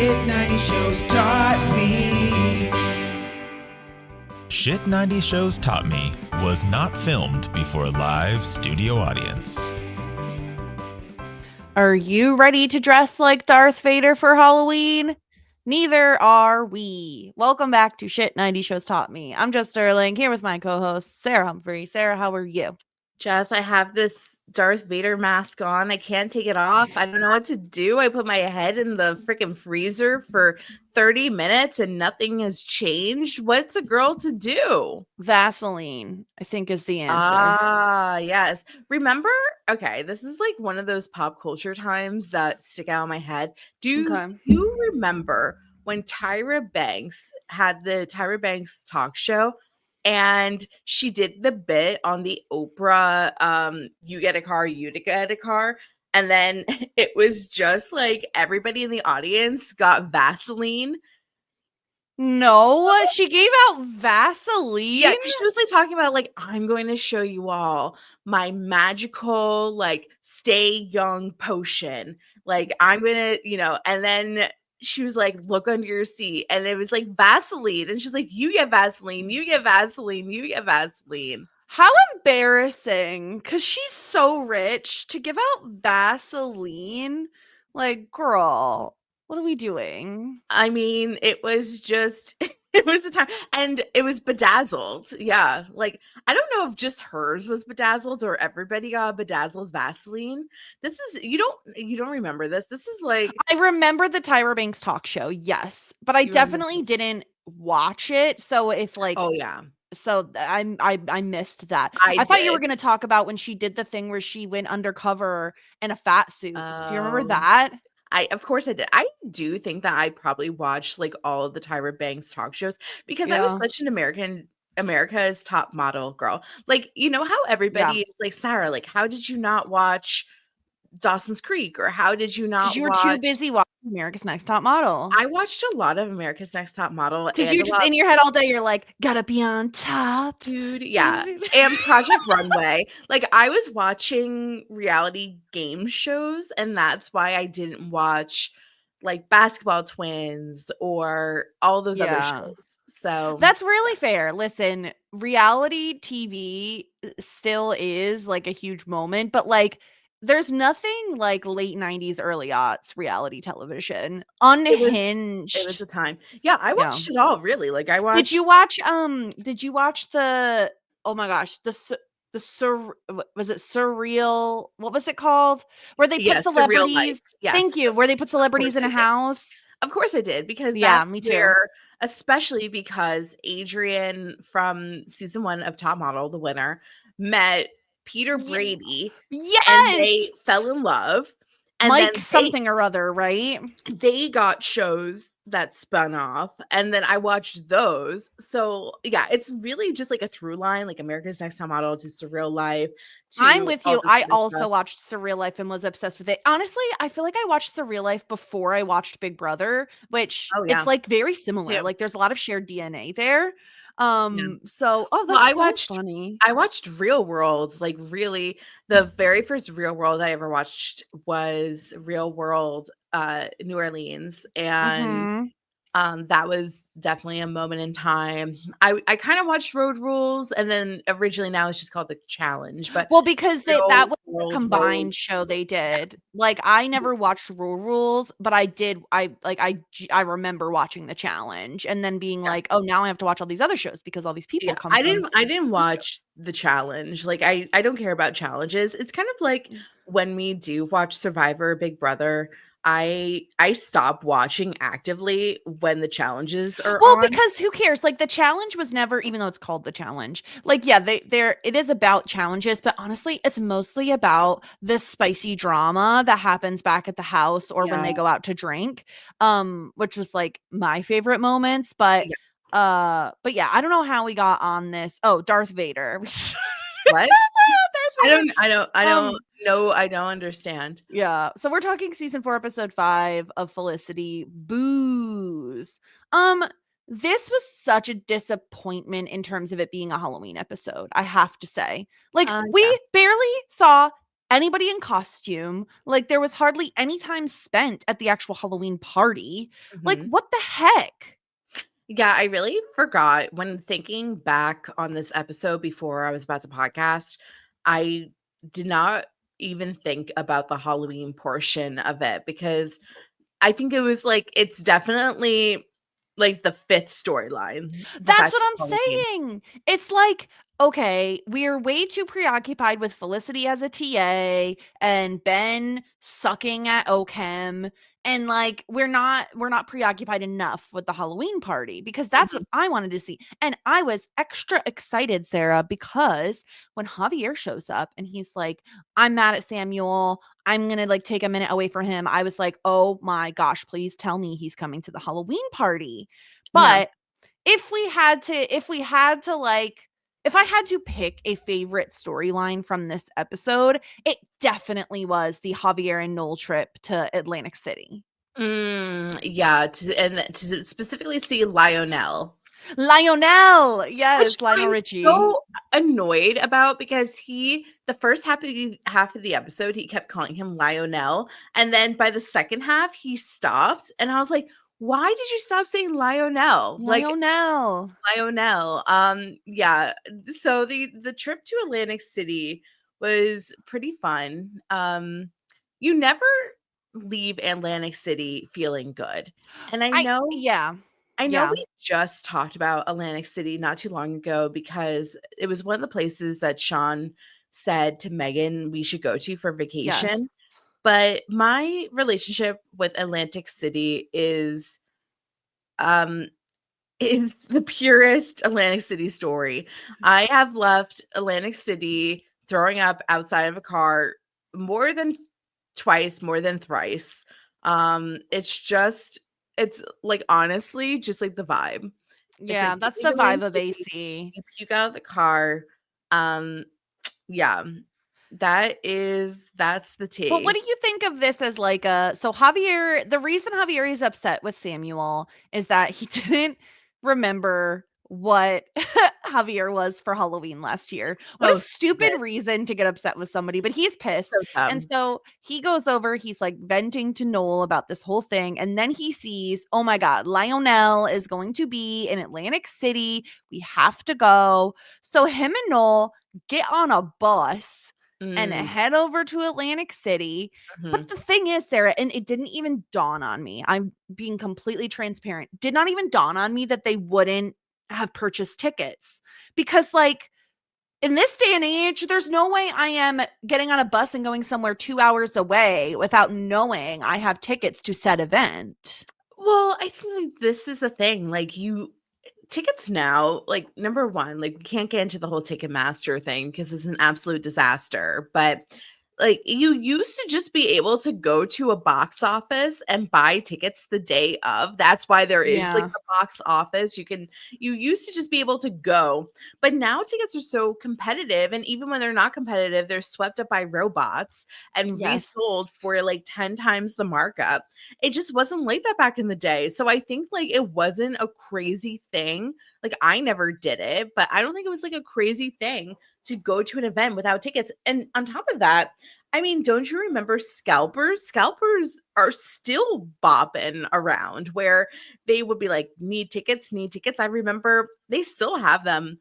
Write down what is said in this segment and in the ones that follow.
Shit 90 shows taught me. Shit 90 Shows Taught Me was not filmed before a live studio audience. Are you ready to dress like Darth Vader for Halloween? Neither are we. Welcome back to Shit 90 Shows Taught Me. I'm Jess Sterling, here with my co-host, Sarah Humphrey. Sarah, how are you? Jess, I have this Darth Vader mask on. I can't take it off. I don't know what to do. I put my head in the freaking freezer for 30 minutes and nothing has changed. What's a girl to do? Vaseline, I think, is the answer. Ah, yes. Remember? Okay, this is like one of those pop culture times that stick out in my head. Do you remember when Tyra Banks had the Tyra Banks talk show? And she did the bit on the Oprah, you get a car, you get a car. And then it was just like everybody in the audience got Vaseline. No, she gave out Vaseline? Yeah, because she was like talking about like, I'm going to show you all my magical, like, stay young potion. Like, I'm going to, and then she was like, look under your seat. And it was like Vaseline. And she's like, you get Vaseline, you get Vaseline, you get Vaseline. How embarrassing. Because she's so rich to give out Vaseline. Like, girl, what are we doing? I mean, it was just, it was a time. And it was bedazzled. Yeah. Like, I don't know if just hers was bedazzled or everybody got bedazzled Vaseline. This is, you don't remember this. This is like, I remember the Tyra Banks talk show, yes, but I definitely didn't watch it. So if like, oh yeah, so I missed that. I thought you were going to talk about when she did the thing where she went undercover in a fat suit. Do you remember that? Of course I did. I do think that I probably watched like all of the Tyra Banks talk shows because I was such an America's Top Model girl. Like, you know how everybody is like, Sarah, like, how did you not watch Dawson's Creek, or how did you not? You were too busy watching America's Next Top Model. I watched a lot of America's Next Top Model because you're just in your head all day. You're like, gotta be on top, dude. Yeah, and Project Runway. Like, I was watching reality game shows, and that's why I didn't watch like Basketball Twins or all those other shows. So that's really fair. Listen, reality TV still is like a huge moment, but like, there's nothing like late 90s, early aughts reality television. Unhinged. It was a time. Yeah, I watched it all, really. Like, I watched. Did you watch the, oh my gosh, was it Surreal? What was it called? Where they put celebrities. Yes. Thank you. Where they put celebrities in a house. Of course I did, because that's me too. Especially because Adrian from season 1 of Top Model, the winner, met Peter Brady. Yes. And they fell in love. And Mike something or other, right? They got shows that spun off, and then I watched those. So yeah, it's really just like a through line, like America's Next Top Model to Surreal Life. I'm with you. I also watched Surreal Life and was obsessed with it. Honestly, I feel like I watched Surreal Life before I watched Big Brother, which it's like very similar. Like, there's a lot of shared DNA there. So that's funny. I watched Real World. Like, really, the very first Real World I ever watched was Real World New Orleans, and that was definitely a moment in time. I kind of watched Road Rules, and then originally now it's just called The Challenge. But because that was a combined show they did. Like, I never watched Road Rules, but I did. I remember watching The Challenge and then being like, oh, now I have to watch all these other shows because all these people come. I didn't watch The Challenge. Like, I don't care about challenges. It's kind of like when we do watch Survivor, Big Brother. I stop watching actively when the challenges are on. Because who cares? Like, the challenge was never, even though it's called The Challenge, like, yeah, it is about challenges, but honestly, it's mostly about the spicy drama that happens back at the house or when they go out to drink, which was like my favorite moments. But yeah, I don't know how we got on this. Oh, Darth Vader. What? I don't understand. Yeah. So we're talking season 4, episode 5 of Felicity, Boooz. This was such a disappointment in terms of it being a Halloween episode, I have to say. Like, we barely saw anybody in costume. Like, there was hardly any time spent at the actual Halloween party. Like, what the heck? Yeah, I really forgot when thinking back on this episode before I was about to podcast. I did not even think about the Halloween portion of it because I think it was like it's definitely like the fifth storyline. The That's fact what that I'm Halloween. saying. It's like, okay, we're way too preoccupied with Felicity as a TA and Ben sucking at Oakham, and like we're not preoccupied enough with the Halloween party, because that's what I wanted to see. And I was extra excited, Sarah, because when Javier shows up and he's like, I'm mad at Samuel, I'm gonna like take a minute away from him, I was like, oh my gosh, please tell me he's coming to the Halloween party. Yeah. But if I had to pick a favorite storyline from this episode, it definitely was the Javier and Noel trip to Atlantic City. Yeah, to specifically see Lionel. Lionel, yes, Which Lionel I'm Richie. so annoyed about because the first half of the episode, he kept calling him Lionel. And then by the second half, he stopped. And I was like, why did you stop saying Lionel? Like Lionel. Lionel. Yeah. So the trip to Atlantic City was pretty fun. You never leave Atlantic City feeling good. And I know we just talked about Atlantic City not too long ago because it was one of the places that Sean said to Megan we should go to for vacation. Yes. But my relationship with Atlantic City is the purest Atlantic City story. I have left Atlantic City throwing up outside of a car more than twice, more than thrice. It's like honestly just like the vibe. Yeah, like that's you the leave Atlantic vibe of City, AC. you puke out of the car. Yeah, that's the tea. But what do you think of this as like so Javier, the reason Javier is upset with Samuel is that he didn't remember what Javier was for Halloween last year. What a stupid reason to get upset with somebody, but he's pissed. And so he goes over, he's like venting to Noel about this whole thing. And then he sees, oh my God, Lionel is going to be in Atlantic City. We have to go. So him and Noel get on a bus and head over to Atlantic City. But the thing is, Sarah, and it didn't even dawn on me, I'm being completely transparent, did not even dawn on me that they wouldn't have purchased tickets, because like in this day and age, there's no way I am getting on a bus and going somewhere 2 hours away without knowing I have tickets to said event. Well, I think this is the thing, like tickets now, like number one, like we can't get into the whole Ticketmaster thing because it's an absolute disaster, but like you used to just be able to go to a box office and buy tickets the day of. That's why there is like the box office. You used to just be able to go, but now tickets are so competitive, and even when they're not competitive, they're swept up by robots and resold for like 10 times the markup. It just wasn't like that back in the day. So I think like it wasn't a crazy thing. Like I never did it, but I don't think it was like a crazy thing to go to an event without tickets. And on top of that, I mean, don't you remember scalpers? Scalpers are still bopping around where they would be like, need tickets. I remember they still have them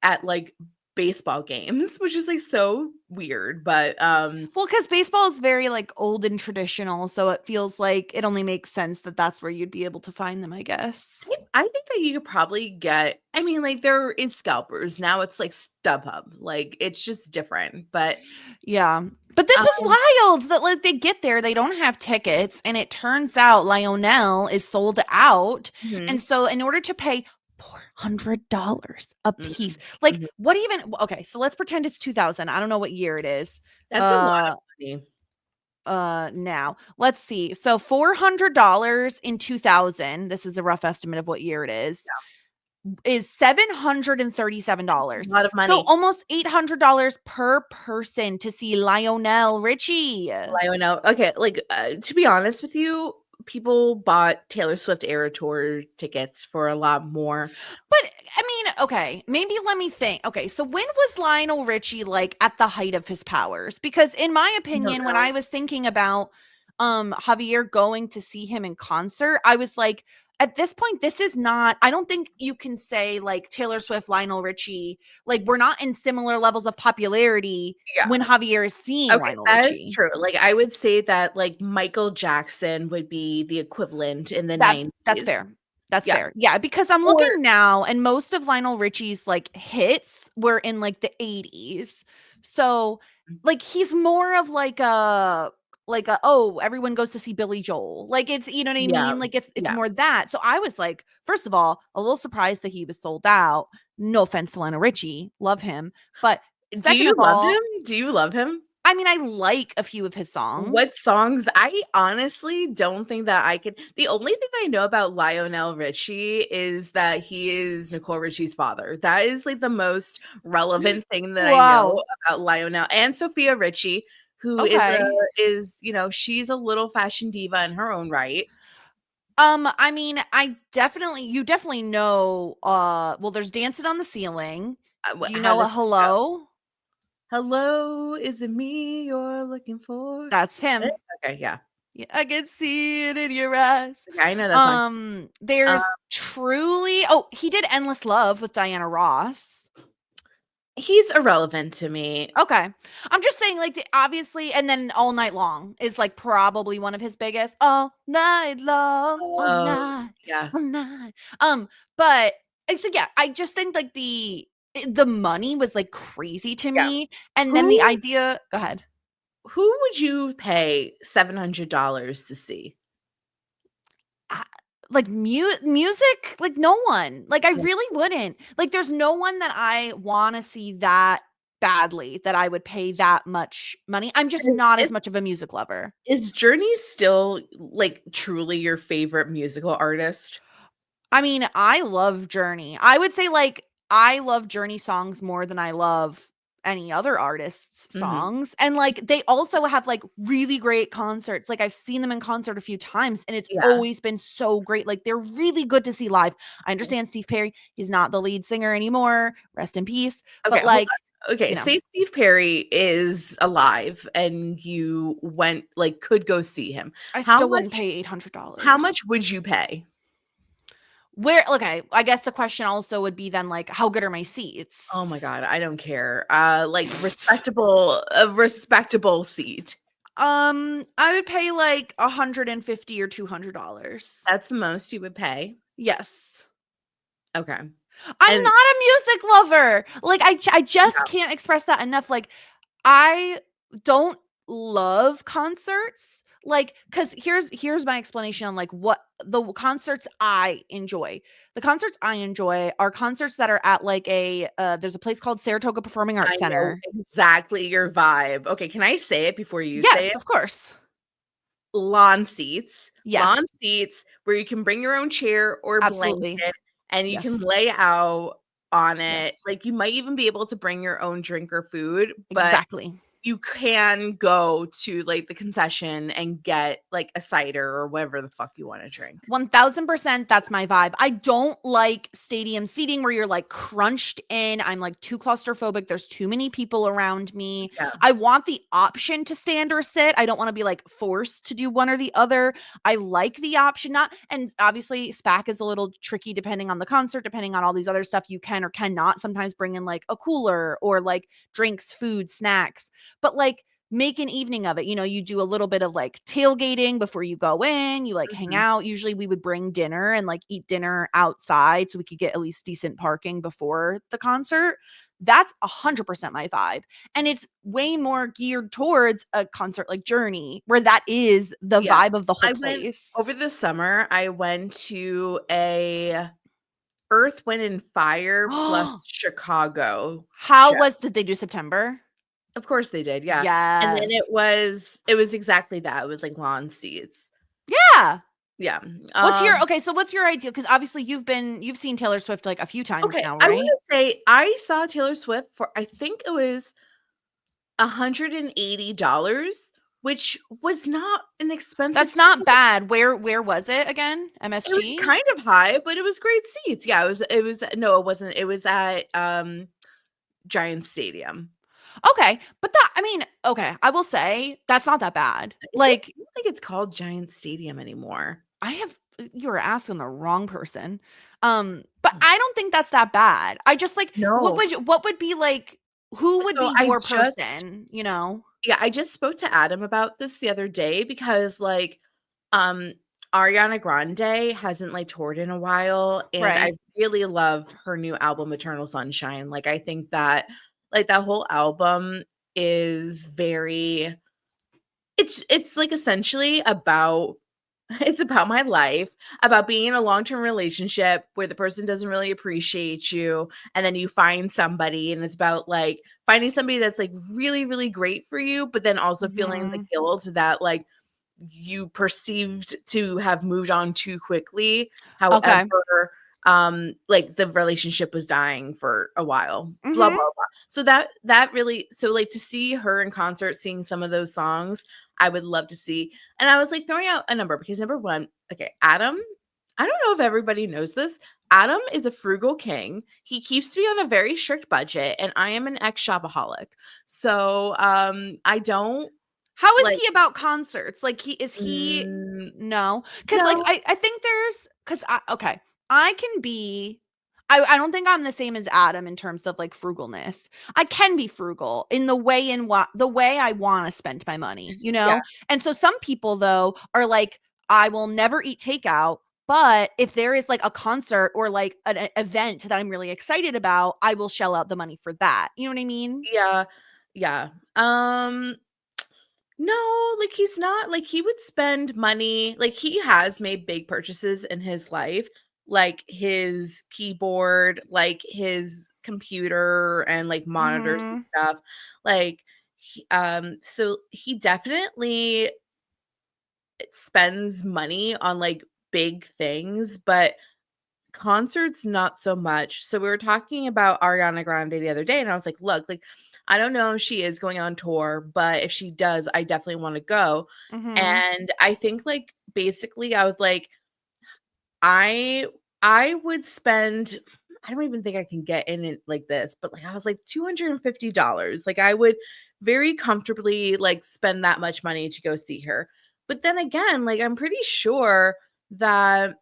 at like baseball games, which is like so weird. But well, because baseball is very like old and traditional, so it feels like it only makes sense that that's where you'd be able to find them, I guess. I think that you could probably get, I mean, like there is scalpers now, it's like StubHub, like it's just different. But yeah, but this was wild that like they get there, they don't have tickets, and it turns out Lionel is sold out. And so in order to pay $400 a piece. Like what even, okay, so let's pretend it's 2000. I don't know what year it is. That's a lot of money. Now let's see. So $400 in 2000, this is a rough estimate of what year it is $737. A lot of money. So almost $800 per person to see Lionel Richie. Lionel. Okay, like to be honest with you, people bought Taylor Swift Era Tour tickets for a lot more. But I mean, okay, maybe let me think. Okay, so when was Lionel Richie like at the height of his powers? Because in my opinion, when I was thinking about Javier going to see him in concert, I was like, at this point, this is not, I don't think you can say like Taylor Swift, Lionel Richie, like we're not in similar levels of popularity when Javier is seeing Lionel that Richie. Is true. Like I would say that like Michael Jackson would be the equivalent in the 90s. That's fair. That's fair. Yeah, because I'm looking now and most of Lionel Richie's like hits were in like the 80s. So like he's more of like a oh, everyone goes to see Billy Joel. Like it's, you know what I mean? Like it's more that. So I was like, first of all, a little surprised that he was sold out. No offense to Lionel Richie, love him. But do you love him? Do you love him? I mean, I like a few of his songs. What songs? I honestly don't think that I could. The only thing I know about Lionel Richie is that he is Nicole Richie's father. That is like the most relevant thing that I know about Lionel and Sophia Richie, who is, you know, she's a little fashion diva in her own right. I mean, you definitely know, well, there's Dancing on the Ceiling. Do you know a Hello? Hello, is it me you're looking for? That's him. Okay, yeah. I can see it in your eyes. Okay, I know that song. There's Truly. Oh, he did Endless Love with Diana Ross. He's irrelevant to me. Okay. I'm just saying, like, obviously, and then All Night Long is like probably one of his biggest. All night long, all night, all night. But so yeah, I just think like the money was like crazy to me. And then the idea, go ahead. Who would you pay $700 to see? Like music, like no one. Like I really wouldn't. Like there's no one that I want to see that badly that I would pay that much money. I'm just not as much of a music lover. Is Journey still like truly your favorite musical artist? I mean, I love Journey. I would say like I love Journey songs more than I love any other artist's songs. And like they also have like really great concerts. Like I've seen them in concert a few times and it's always been so great. Like they're really good to see live. I understand Steve Perry, he's not the lead singer anymore, rest in peace. Okay, but like okay, you know. Say Steve Perry is alive and you went like could go see him. I still wouldn't pay $800. How much would you pay? Okay, I guess the question also would be then like how good are my seats? Oh my god, I don't care. Like a respectable seat. I would pay like $150 or $200. That's the most you would pay? Yes. Okay. I'm not a music lover. Like I just can't express that enough. Like I don't love concerts. Like, because here's my explanation on like what the concerts I enjoy. The concerts I enjoy are concerts that are at like there's a place called Saratoga Performing Arts Center. Exactly your vibe. Okay, can I say it before you say it? Yes, of course. Lawn seats. Yes. Lawn seats where you can bring your own chair or blanket and you can lay out on it. Like you might even be able to bring your own drink or food. But you can go to like the concession and get like a cider or whatever the fuck you want to drink. 1000%. That's my vibe. I don't like stadium seating where you're like crunched in. I'm like too claustrophobic. There's too many people around me. Yeah. I want the option to stand or sit. I don't want to be like forced to do one or the other. I like the option and obviously SPAC is a little tricky depending on the concert, depending on all these other stuff you can or cannot sometimes bring in like a cooler or like drinks, food, snacks. But like make an evening of it. You know, you do a little bit of like tailgating before you go in, you like hang out. Usually we would bring dinner and like eat dinner outside so we could get at least decent parking before the concert. That's 100% my vibe. And it's way more geared towards a concert like Journey, where that is the vibe of the whole place. Over the summer, I went to a Earth, Wind, and Fire plus Chicago. Did they do September? Of course they did, yeah. Yes. And then it was exactly that. It was like lawn seats. Yeah. Yeah. What's your ideal? Because obviously you've seen Taylor Swift like a few times now, right? I want to say I saw Taylor Swift for I think it was $180, which was not an expensive. That's not bad. Where was it again? MSG? It was kind of high, but it was great seats. Yeah, it was no, it wasn't. It was at Giant Stadium. Okay, but that, I mean, okay, I will say that's not that bad. I don't think it's called Giant Stadium anymore. You were asking the wrong person. But I don't think that's that bad. I just like, No. what would be like, who would So be your person, you know? Yeah, I just spoke to Adam about this the other day because like Ariana Grande hasn't like toured in a while, and I really love her new album Eternal Sunshine. Like I think that like that whole album is very it's like essentially about it's about my life, about being in a long-term relationship where the person doesn't really appreciate you, and then you find somebody, and it's about like finding somebody that's like really, really great for you, but then also feeling the guilt that like you perceived to have moved on too quickly. However, like the relationship was dying for a while. Blah blah blah. So that really, so like to see her in concert, seeing some of those songs, I would love to see. And I was like throwing out a number because number one, okay, Adam, I don't know if everybody knows this. Adam is a frugal king. He keeps me on a very strict budget, and I am an ex-shopaholic. So I don't. How is he about concerts? Like is he no? Because like I think there's okay. I can be I don't think I'm the same as Adam in terms of like frugalness. I can be frugal in the way I want to spend my money, you know? Yeah. And so some people though are like, I will never eat takeout, but if there is like a concert or like an event that I'm really excited about, I will shell out the money for that. You know what I mean? Yeah. Yeah. No, like he's not like he would spend money. Like he has made big purchases in his life, like his keyboard, like his computer and like monitors and stuff. Like so he definitely spends money on like big things, but concerts not so much. So we were talking about Ariana Grande the other day, and I was like, look, like I don't know if she is going on tour, but if she does, I definitely want to go. And I think like basically I was like, I would spend, I don't even think I can get in it like this, but like I was like $250. Like I would very comfortably like spend that much money to go see her. But then again, like I'm pretty sure that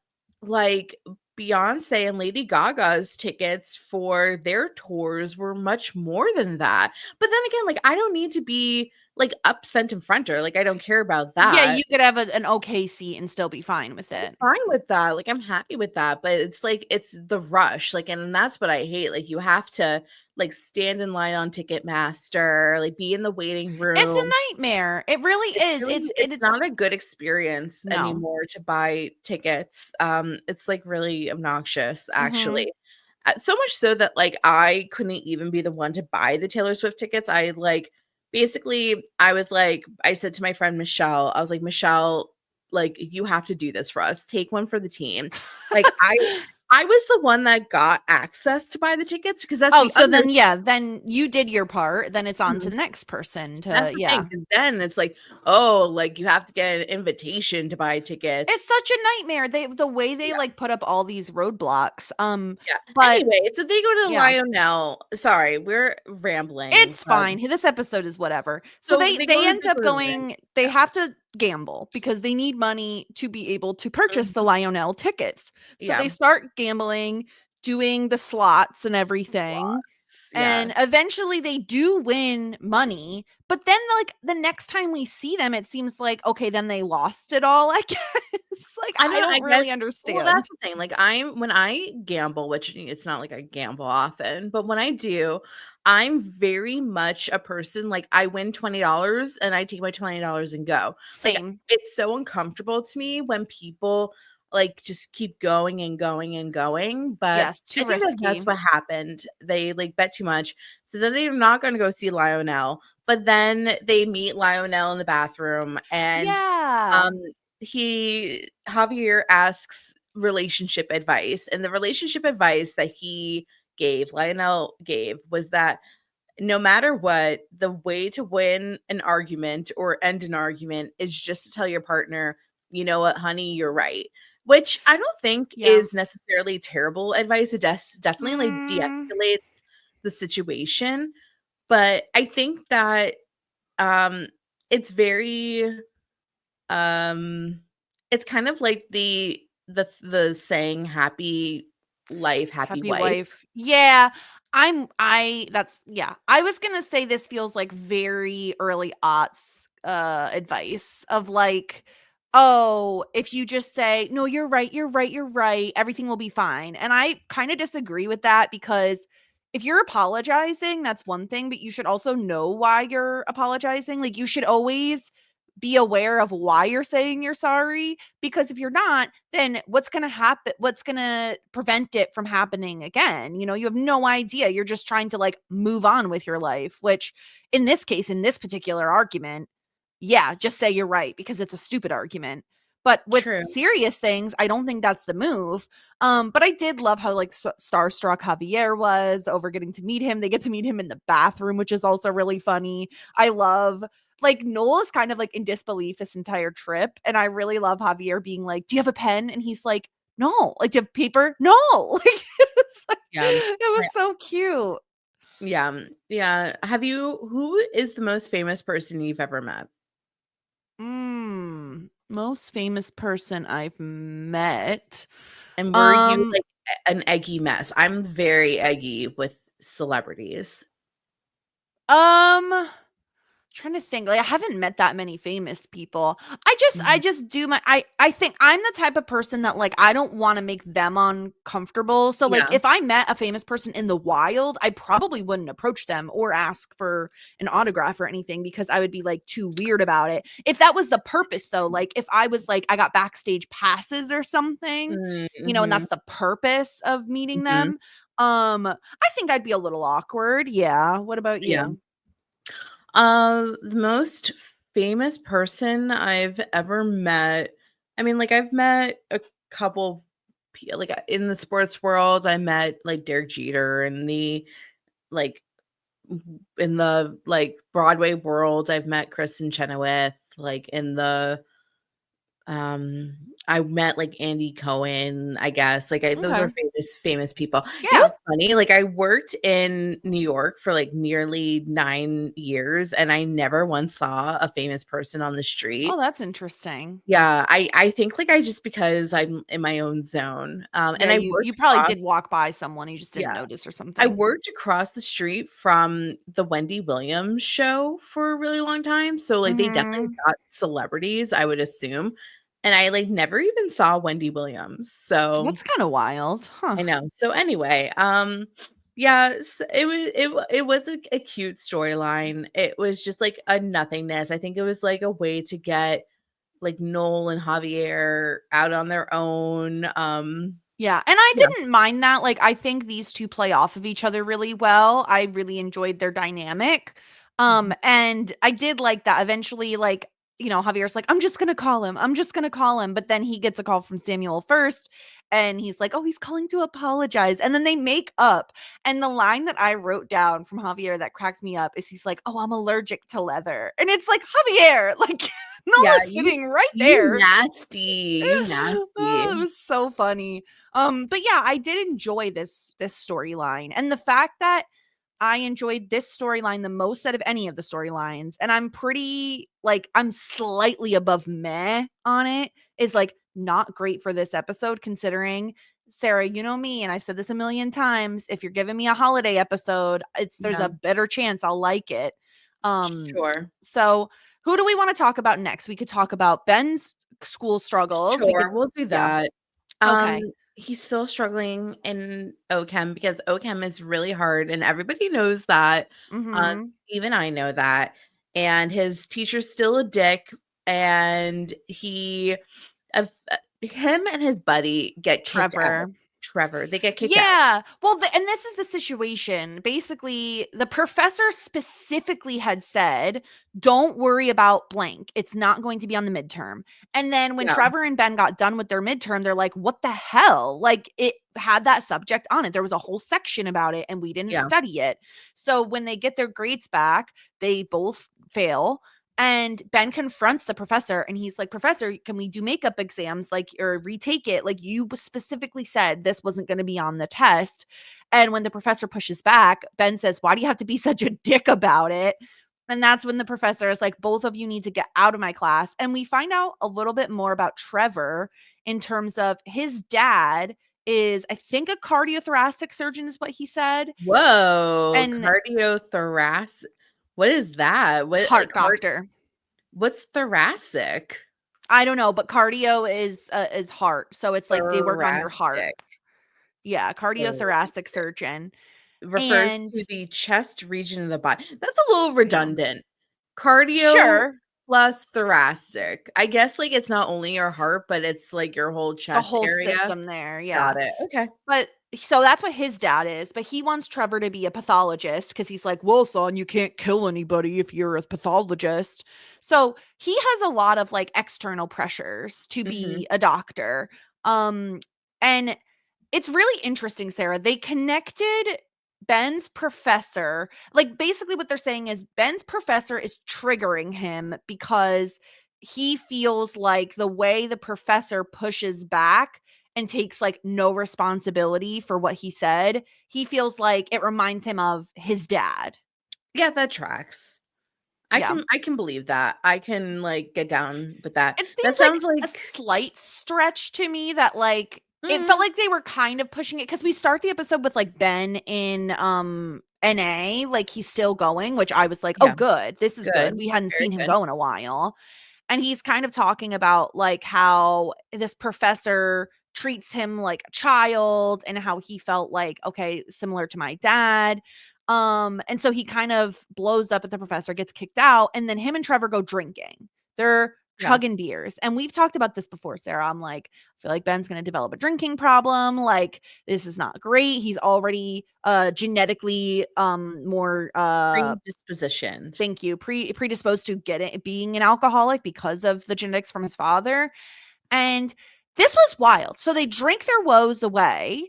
like Beyonce and Lady Gaga's tickets for their tours were much more than that. But then again, like I don't need to be like up cent and fronter. Like I don't care about that. Yeah, you could have an okay seat and still be fine with it. I'm fine with that. Like I'm happy with that. But it's like it's the rush. Like, and that's what I hate. Like you have to like stand in line on Ticketmaster, like be in the waiting room. It's a nightmare. It really is. Really, it's not a good experience anymore to buy tickets. It's like really obnoxious, actually. So much so that like I couldn't even be the one to buy the Taylor Swift tickets. I like basically I was like, I said to my friend Michelle, I was like, Michelle, like you have to do this for us. Take one for the team. Like I was the one that got access to buy the tickets because that's then you did your part. Then it's on to the next person to that's the thing. 'Cause then it's like, oh, like you have to get an invitation to buy tickets. It's such a nightmare. The way they like put up all these roadblocks. Yeah. But anyway, so they go to Lionel. Sorry, we're rambling. It's fine. This episode is whatever. So they end up going. They have to gamble because they need money to be able to purchase the Lionel tickets. So they start gambling, doing the slots and everything. And eventually they do win money. But then like the next time we see them, it seems like, okay, then they lost it all, I guess. Like I don't really understand. Well, that's the thing. Like when I gamble, which it's not like I gamble often, but when I do, I'm very much a person like I win $20 and I take my $20 and go. Same. Like, it's so uncomfortable to me when people like just keep going and going and going. But yes, too risky. That's what happened. They like bet too much. So then they're not going to go see Lionel. But then they meet Lionel in the bathroom, and Javier asks relationship advice, and the relationship advice that Lionel gave was that no matter what, the way to win an argument or end an argument is just to tell your partner, you know what, honey, you're right. Which I don't think is necessarily terrible advice. It definitely like de-escalates the situation. But I think that it's very it's kind of like the saying happy life, happy wife. Yeah. I was gonna say this feels like very early aughts advice of like, oh, if you just say, no, you're right, you're right, you're right, everything will be fine. And I kind of disagree with that because if you're apologizing, that's one thing, but you should also know why you're apologizing. Like you should always be aware of why you're saying you're sorry, because if you're not, then what's going to happen, what's going to prevent it from happening again? You know, you have no idea. You're just trying to like move on with your life, which in this case, in this particular argument, yeah, just say you're right because it's a stupid argument. But with serious things, I don't think that's the move. But I did love how like starstruck Javier was over getting to meet him. They get to meet him in the bathroom, which is also really funny. I love like Noel is kind of like in disbelief this entire trip. And I really love Javier being like, do you have a pen? And he's like, no. Like, do you have paper? No. Like, it was so cute. Yeah. Yeah. Who is the most famous person you've ever met? Most famous person I've met. And were you like an eggy mess? I'm very eggy with celebrities. Trying to think, like I haven't met that many famous people. I just do my I think I'm the type of person that like I don't want to make them uncomfortable. So like if I met a famous person in the wild, I probably wouldn't approach them or ask for an autograph or anything because I would be like too weird about it. If that was the purpose though, like if I was like I got backstage passes or something, you know, and that's the purpose of meeting them, I think I'd be a little awkward. Yeah. What about you? The most famous person I've ever met, I mean, like I've met a couple, like in the sports world, I met like Derek Jeter and like in the like Broadway world, I've met Kristen Chenoweth, like in the I met like Andy Cohen, I guess. Like those are famous people. Yeah. It was funny. Like I worked in New York for like nearly 9 years and I never once saw a famous person on the street. Oh, that's interesting. Yeah, I think like I just because I'm in my own zone. And you probably did walk by someone you just didn't notice or something. I worked across the street from the Wendy Williams show for a really long time. So like they definitely got celebrities, I would assume. And I like never even saw Wendy Williams. So that's kind of wild. Huh. I know. So anyway, yes, it was a cute storyline. It was just like a nothingness. I think it was like a way to get like Noel and Javier out on their own. Yeah, and I didn't mind that. Like I think these two play off of each other really well. I really enjoyed their dynamic. And I did like that eventually, like, you know, Javier's like, I'm just gonna call him. I'm just gonna call him. But then he gets a call from Samuel first. And he's like, oh, he's calling to apologize. And then they make up. And the line that I wrote down from Javier that cracked me up is he's like, oh, I'm allergic to leather. And it's like, Javier, like, Noel's sitting right there. You nasty. Oh, it was so funny. But yeah, I did enjoy this storyline. And the fact that I enjoyed this storyline the most out of any of the storylines, and I'm pretty like I'm slightly above meh on it, is like not great for this episode considering Sara, you know me, and I've said this a million times. If you're giving me a holiday episode, there's a better chance I'll like it. Sure. So who do we want to talk about next? We could talk about Ben's school struggles. Sure, we'll do that. Okay. He's still struggling in OChem because OChem is really hard and everybody knows that. Even I know that. And his teacher's still a dick and him and his buddy get kicked out. Trevor. They get kicked out. Yeah. Well, and this is the situation. Basically, the professor specifically had said, don't worry about blank. It's not going to be on the midterm. And then when Trevor and Ben got done with their midterm, they're like, what the hell? Like, it had that subject on it. There was a whole section about it and we didn't study it. So when they get their grades back, they both fail. And Ben confronts the professor and he's like, Professor, can we do makeup exams, like, or retake it? Like, you specifically said this wasn't going to be on the test. And when the professor pushes back, Ben says, why do you have to be such a dick about it? And that's when the professor is like, both of you need to get out of my class. And we find out a little bit more about Trevor in terms of his dad is, I think, a cardiothoracic surgeon is what he said. Whoa. And cardiothoracic. What is that? What heart doctor? What's thoracic? I don't know, but cardio is heart, so it's like they work on your heart. Yeah, cardiothoracic surgeon refers to the chest region of the body. That's a little redundant. Cardio plus thoracic. I guess like it's not only your heart, but it's like your whole chest, the whole area. System there. Yeah, got it. Okay, but. So that's what his dad is, but he wants Trevor to be a pathologist because he's like, well, son, you can't kill anybody if you're a pathologist. So he has a lot of like external pressures to be a doctor. And it's really interesting, Sarah. They connected Ben's professor. Like basically what they're saying is Ben's professor is triggering him because he feels like the way the professor pushes back and takes like no responsibility for what he said, he feels like it reminds him of his dad. Yeah, that tracks. I can believe that. I can like get down with that. That sounds like a slight stretch to me that like it felt like they were kind of pushing it because we start the episode with like Ben in NA, like he's still going, which I was like, oh good, this is good. We hadn't seen him go in a while. And he's kind of talking about like how this professor treats him like a child and how he felt like, okay, similar to my dad. And so he kind of blows up at the professor, gets kicked out, and then him and Trevor go drinking. They're chugging beers. And we've talked about this before, Sarah. I'm like, I feel like Ben's going to develop a drinking problem. Like, this is not great. He's already genetically more predispositioned. Thank you. Predisposed to being an alcoholic because of the genetics from his father. And this was wild. So they drink their woes away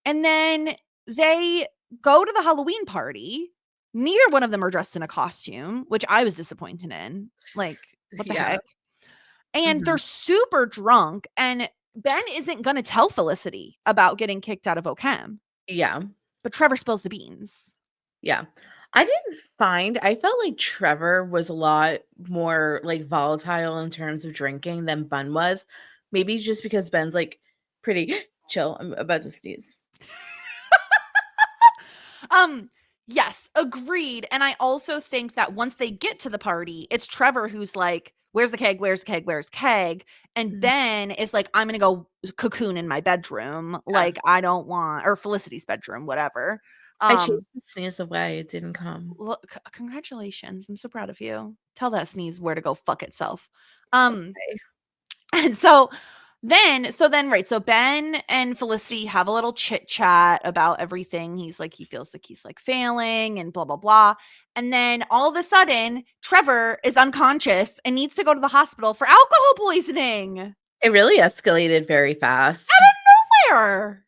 and then they go to the Halloween party. Neither one of them are dressed in a costume, which I was disappointed in. Like, what the heck? And they're super drunk. And Ben isn't going to tell Felicity about getting kicked out of OChem. Yeah. But Trevor spills the beans. Yeah. I felt like Trevor was a lot more like volatile in terms of drinking than Ben was. Maybe just because Ben's like pretty chill. I'm about to sneeze. Yes, agreed. And I also think that once they get to the party, it's Trevor who's like, where's the keg? Where's the keg? Where's the keg? And Ben is like, I'm going to go cocoon in my bedroom. Like, I don't want, or Felicity's bedroom, whatever. I chased the sneeze away. It didn't come. Look, congratulations. I'm so proud of you. Tell that sneeze where to go fuck itself. Okay. And so then, Ben and Felicity have a little chit chat about everything. He feels like he's like failing and blah, blah, blah. And then all of a sudden, Trevor is unconscious and needs to go to the hospital for alcohol poisoning. It really escalated very fast. Out of nowhere.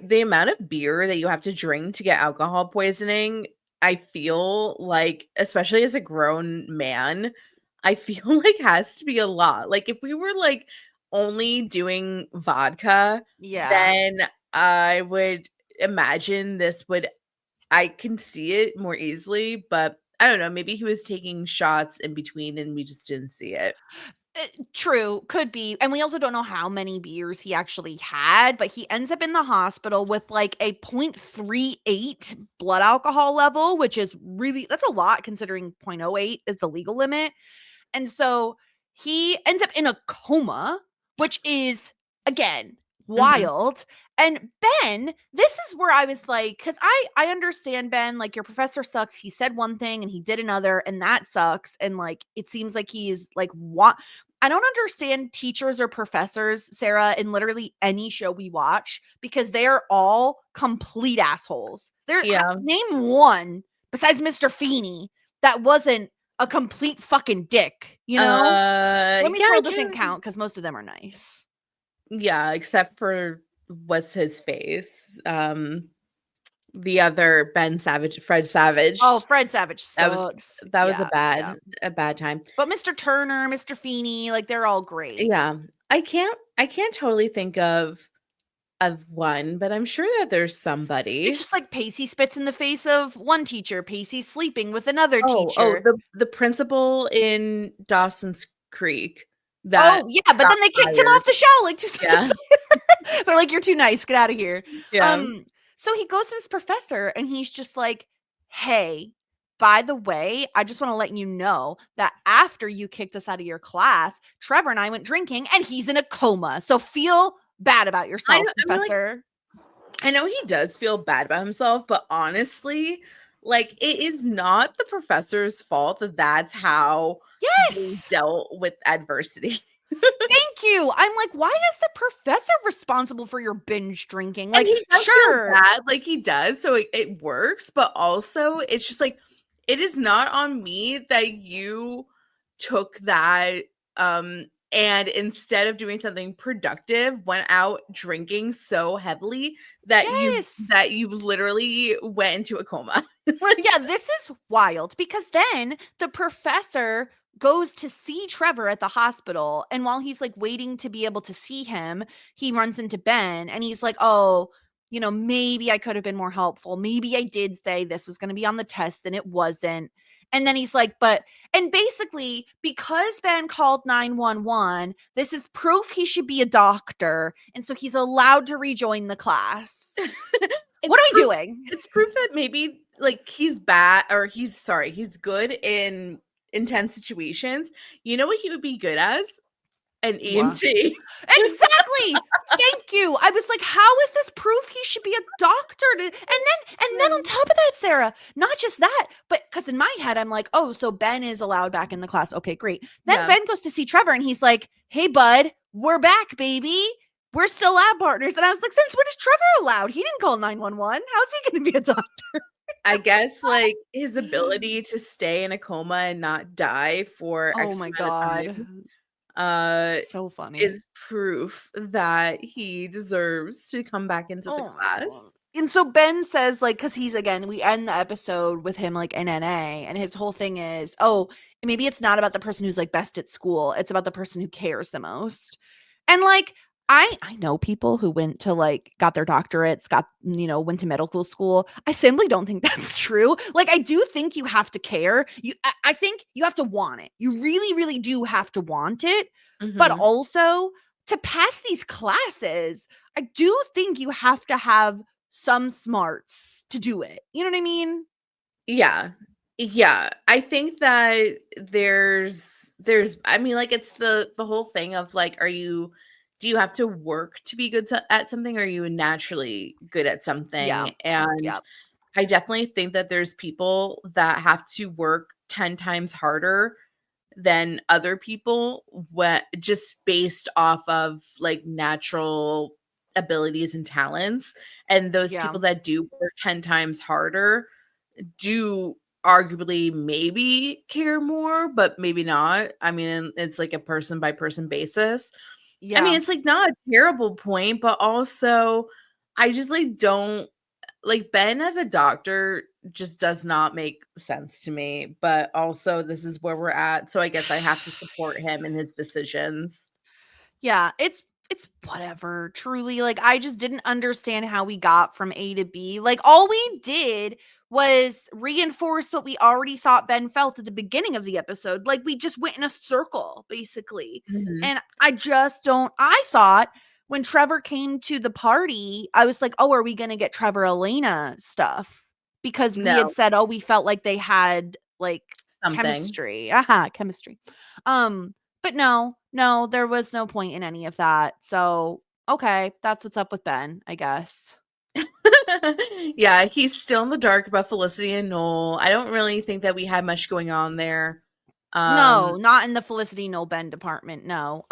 The amount of beer that you have to drink to get alcohol poisoning, I feel like, especially as a grown man, I feel like has to be a lot. Like if we were like only doing vodka, then I would imagine I can see it more easily, but I don't know. Maybe he was taking shots in between and we just didn't see it. True, could be. And we also don't know how many beers he actually had, but he ends up in the hospital with like a 0.38 blood alcohol level, which is that's a lot considering 0.08 is the legal limit. And so he ends up in a coma, which is, again, wild. And Ben, this is where I was like, because I understand Ben, like your professor sucks. He said one thing and he did another, and that sucks. And like, it seems like he is like, I don't understand teachers or professors, Sarah, in literally any show we watch, because they are all complete assholes. Name one besides Mr. Feeney that wasn't a complete fucking dick, you know? Women's World doesn't count because most of them are nice. Yeah, except for what's his face? The other Fred Savage. Oh, Fred Savage sucks. That was a bad time. But Mr. Turner, Mr. Feeney, like they're all great. Yeah. I can't totally think of one, but I'm sure that there's somebody. It's just like Pacey spits in the face of one teacher, Pacey sleeping with another teacher. The principal in Dawson's Creek. But then they kicked him off the show like 2 seconds later. They're like, you're too nice, get out of here. Yeah. So he goes to this professor and he's just like, hey, by the way, I just want to let you know that after you kicked us out of your class, Trevor and I went drinking and he's in a coma. So feel bad about yourself, Professor. I know he does feel bad about himself, but honestly, like it is not the professor's fault that that's how he dealt with adversity. Thank you. I'm like, why is the professor responsible for your binge drinking? Like, and he does feel bad, like he does, so it works, but also it's just like, it is not on me that you took that and instead of doing something productive, went out drinking so heavily that you literally went into a coma. This is wild, because then the professor goes to see Trevor at the hospital, and while he's like waiting to be able to see him, he runs into Ben and he's like, oh, you know, maybe I could have been more helpful. Maybe I did say this was going to be on the test and it wasn't. And then he's like, and basically, because Ben called 911, this is proof he should be a doctor. And so he's allowed to rejoin the class. What are we doing? It's proof that maybe like he's bad, or he's good in intense situations. You know what he would be good as? An EMT. Exactly. Thank you. I was like, how is this proof he should be a doctor? And then on top of that, Sarah, not just that, but because in my head, I'm like, oh, so Ben is allowed back in the class. Okay, great. Then Ben goes to see Trevor and he's like, hey, bud, we're back, baby. We're still lab partners. And I was like, since when is Trevor allowed? He didn't call 911. How's he going to be a doctor? I guess like his ability to stay in a coma and not die for oh my God. So funny, is proof that he deserves to come back into the class. And so Ben says, like, because he's, again, we end the episode with him like in NA, and his whole thing is, oh, maybe it's not about the person who's like best at school, it's about the person who cares the most. And like, I know people who went to like got their doctorates, went to medical school. I simply don't think that's true. Like, I do think you have to care. I think you have to want it. You really, really do have to want it. Mm-hmm. But also to pass these classes, I do think you have to have some smarts to do it. You know what I mean? Yeah. Yeah. I think that there's, I mean, like it's the whole thing of like, do you have to work to be good at something, or are you naturally good at something? Yeah. And I definitely think that there's people that have to work 10 times harder than other people just based off of like natural abilities and talents. And those people that do work 10 times harder do arguably maybe care more, but maybe not. I mean, it's like a person by person basis. Yeah. I mean, it's like not a terrible point, but also I just like don't like Ben as a doctor just does not make sense to me. But also this is where we're at. So I guess I have to support him in his decisions. Yeah, it's whatever. Truly, like I just didn't understand how we got from A to B. Like all we did was reinforce what we already thought Ben felt at the beginning of the episode. Like we just went in a circle, basically. Mm-hmm. And I thought when Trevor came to the party, I was like, oh, are we going to get Trevor Elena stuff? Because we had said, oh, we felt like they had like chemistry. Chemistry. But no, there was no point in any of that. So, okay, that's what's up with Ben, I guess. Yeah, he's still in the dark about Felicity and Noel. I don't really think that we had much going on there. No, not in the Felicity No Ben department. No.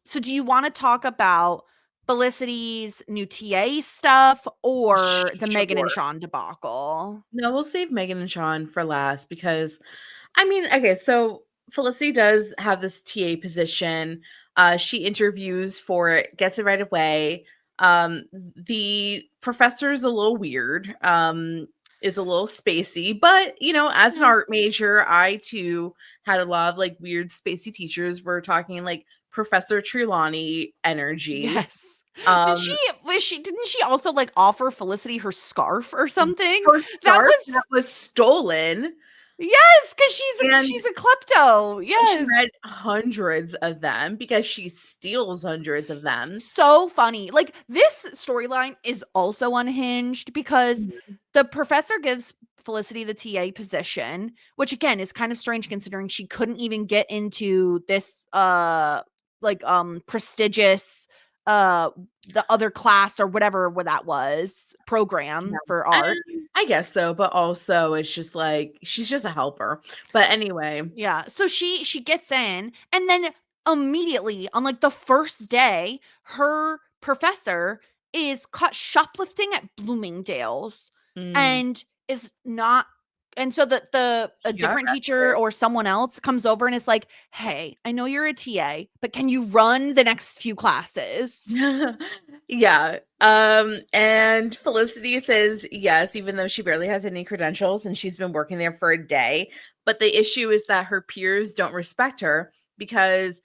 So do you want to talk about Felicity's new TA stuff or the Megan and Sure. Sean debacle? No, we'll save Megan and Sean for last because, I mean, okay, so Felicity does have this TA position. She interviews for it, gets it right away. The professor is a little weird, is a little spacey, but as an art major, I too had a lot of like weird spacey teachers. We're talking like Professor Trelawney energy. Yes. Didn't she also like offer Felicity her scarf or something? Her scarf that was stolen. Yes, because she's a klepto. Yes. She read hundreds of them because she steals hundreds of them. So funny. Like, this storyline is also unhinged because the professor gives Felicity the TA position, which again is kind of strange considering she couldn't even get into this prestigious the other class or whatever that was program for art. I guess so, but also it's just like she's just a helper. But anyway, yeah. So she gets in, and then immediately on like the first day, her professor is caught shoplifting at Bloomingdale's and is not. And so a different teacher or someone else comes over and is like, "Hey, I know you're a TA, but can you run the next few classes?" Yeah. And Felicity says yes, even though she barely has any credentials and she's been working there for a day. But the issue is that her peers don't respect her because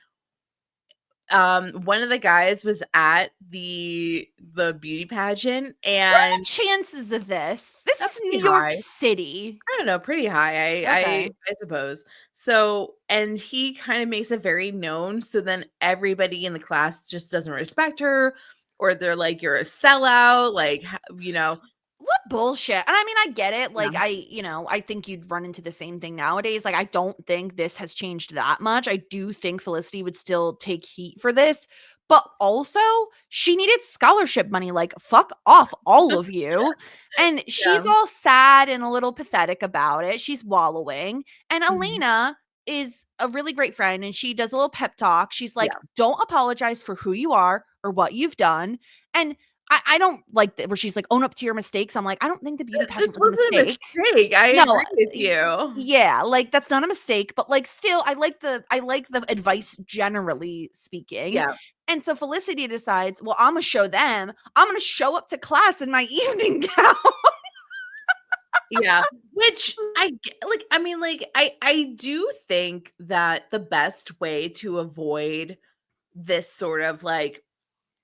one of the guys was at the beauty pageant, and what are the chances of this? This is New York City. I don't know, pretty high. I suppose. So, and he kind of makes it very known. So then everybody in the class just doesn't respect her, or they're like, "You're a sellout," like What bullshit. And I mean, I get it. Like, I think you'd run into the same thing nowadays. Like, I don't think this has changed that much. I do think Felicity would still take heat for this, but also she needed scholarship money. Like, fuck off, all of you. And she's all sad and a little pathetic about it. She's wallowing. And Elena is a really great friend, and she does a little pep talk. She's like, don't apologize for who you are or what you've done. And I don't like that where she's like, own up to your mistakes. I'm like, I don't think the beauty pageant was a mistake. I agree with you. Yeah, like that's not a mistake, but like still, I like the advice generally speaking. Yeah. And so Felicity decides, well, I'm gonna show them. I'm gonna show up to class in my evening gown. Yeah, which I do think that the best way to avoid this sort of like,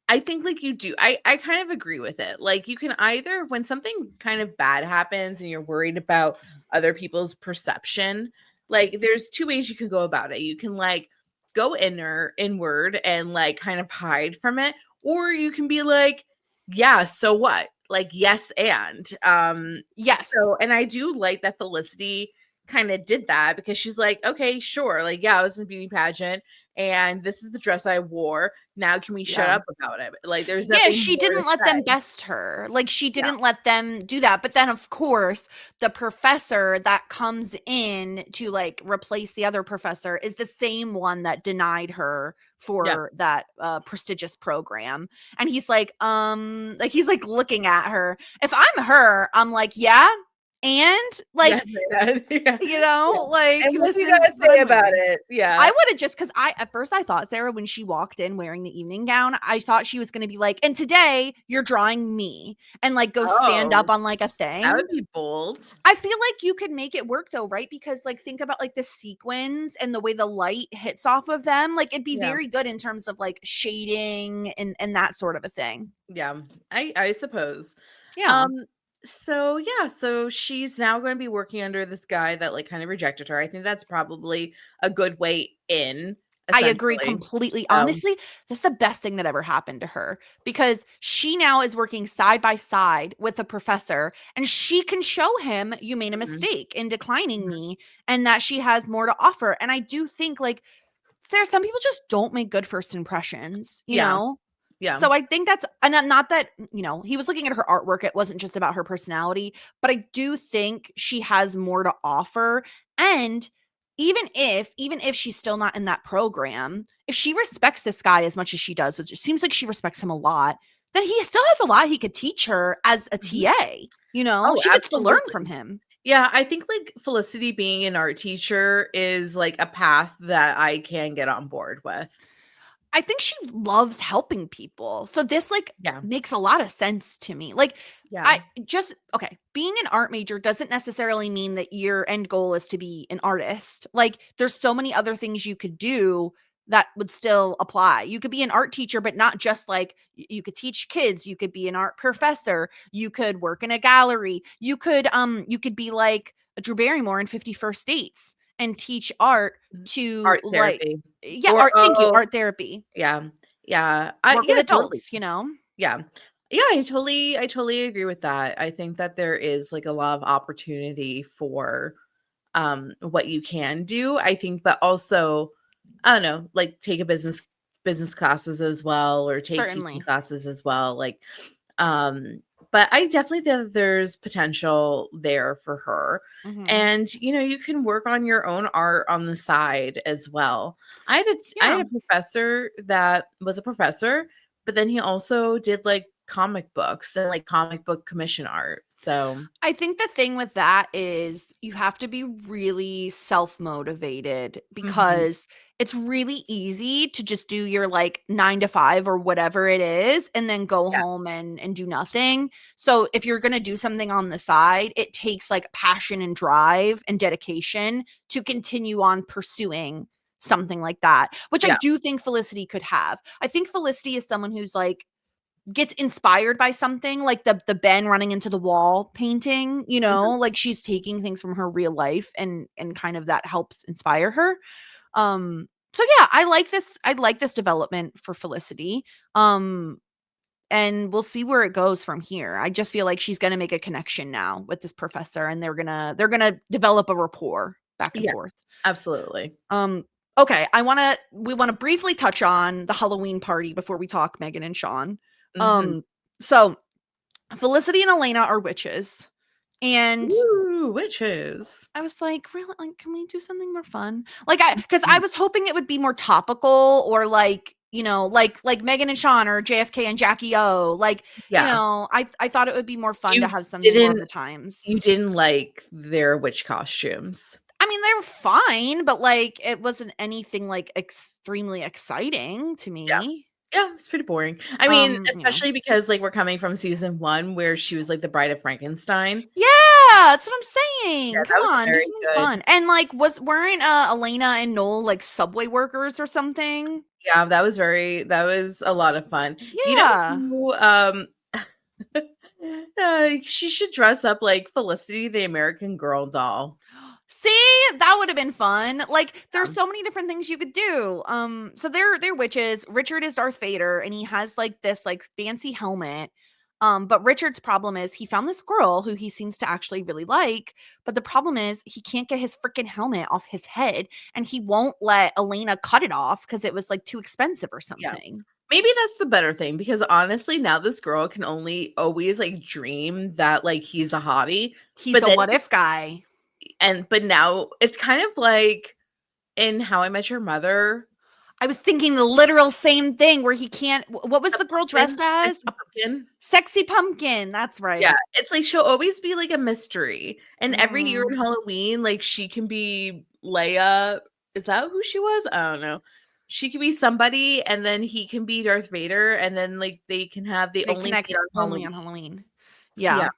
I think like you do, I kind of agree with it. Like, you can either, when something kind of bad happens and you're worried about other people's perception, like there's two ways you can go about it. You can like go inward and like kind of hide from it, or you can be like, yeah, so what? Like, yes, and yes. So, and I do like that Felicity kind of did that because she's like, okay, sure, like, yeah, I was in a beauty pageant and this is the dress I wore. Now can we shut up about it? Like, there's nothing. Yeah, she didn't let them best her. Like, she didn't let them do that. But then, of course, the professor that comes in to like replace the other professor is the same one that denied her for that prestigious program. And he's like he's like looking at her. If I'm her, I'm like, yeah. And like, like, and what do you guys say about it? Yeah, I would have just, because at first I thought, Sarah, when she walked in wearing the evening gown, I thought she was going to be like, and today you're drawing me, and like go stand up on like a thing. That would be bold. I feel like you could make it work though, right? Because like, think about like the sequins and the way the light hits off of them. Like, it'd be very good in terms of like shading and that sort of a thing. Yeah, I suppose. Yeah. So she's now going to be working under this guy that like kind of rejected her. I think that's probably a good way in. I agree completely. So, honestly, this is the best thing that ever happened to her because she now is working side by side with the professor, and she can show him you made a mistake in declining me and that she has more to offer. And I do think like there's some people just don't make good first impressions, you know? Yeah. So I think that's, and not that, he was looking at her artwork. It wasn't just about her personality, but I do think she has more to offer. And even if she's still not in that program, if she respects this guy as much as she does, which it seems like she respects him a lot, then he still has a lot he could teach her as a TA. Oh, She gets to learn absolutely. from him. Yeah, I think like Felicity being an art teacher is like a path that I can get on board with. I think she loves helping people. So this Yeah. makes a lot of sense to me. Like Yeah. being an art major doesn't necessarily mean that your end goal is to be an artist. Like there's so many other things you could do that would still apply. You could be an art teacher, but not just like you could teach kids, you could be an art professor, you could work in a gallery, you could be like Drew Barrymore in 50 First Dates and teach art to Art therapy. art, thank you, art therapy. Yeah. Yeah. Work with adults, Totally. Yeah. Yeah, I totally agree with that. I think that there is like a lot of opportunity for what you can do. I think, but also, I don't know, like take a business classes as well, or take Certainly. teaching classes as well. Like, but I definitely think that there's potential there for her. And you can work on your own art on the side as well. I had a professor that was a professor, but then he also did like comic books and like comic book commission art. So I think the thing with that is you have to be really self-motivated because it's really easy to just do your like 9 to 5 or whatever it is and then go home and do nothing. So if you're going to do something on the side, it takes like passion and drive and dedication to continue on pursuing something like that, which I do think Felicity could have. I think Felicity is someone who's like gets inspired by something like the Ben running into the wall painting, like she's taking things from her real life and kind of that helps inspire her. So yeah, I like this development for Felicity. And we'll see where it goes from here. I just feel like she's going to make a connection now with this professor and they're going to develop a rapport back and forth. Absolutely. Okay, we want to briefly touch on the Halloween party before we talk Megan and Sean. So Felicity and Elena are witches. And witches. I was like, really? Like, can we do something more fun? Like, because I was hoping it would be more topical or like, like Megan and Sean or JFK and Jackie O. Like, I thought it would be more fun to have something more of the times. You didn't like their witch costumes. I mean, they're fine, but like, it wasn't anything like extremely exciting to me. Yeah, it's pretty boring. I mean, especially because like we're coming from season 1 where she was like the bride of Frankenstein. Yeah, that's what I'm saying. Yeah, Come on, do something fun. And like, weren't Elena and Noel like subway workers or something? Yeah, that was a lot of fun. Yeah. She should dress up like Felicity, the American Girl doll. See, that would have been fun. Like, there's so many different things you could do. So they're witches. Richard is Darth Vader, and he has like this like fancy helmet. But Richard's problem is he found this girl who he seems to actually really like. But the problem is he can't get his freaking helmet off his head, and he won't let Elena cut it off because it was like too expensive or something. Yeah. Maybe that's the better thing because honestly, now this girl can only always like dream that like he's a hottie. He's a what if guy. But now it's kind of like in How I Met Your Mother. I was thinking the literal same thing where he can't. What was the girl dressed as? A pumpkin. Sexy pumpkin. That's right. Yeah. It's like she'll always be like a mystery. And every year in Halloween, like she can be Leia. Is that who she was? I don't know. She could be somebody, and then he can be Darth Vader, and then like they can have the only connect only on Halloween. Yeah.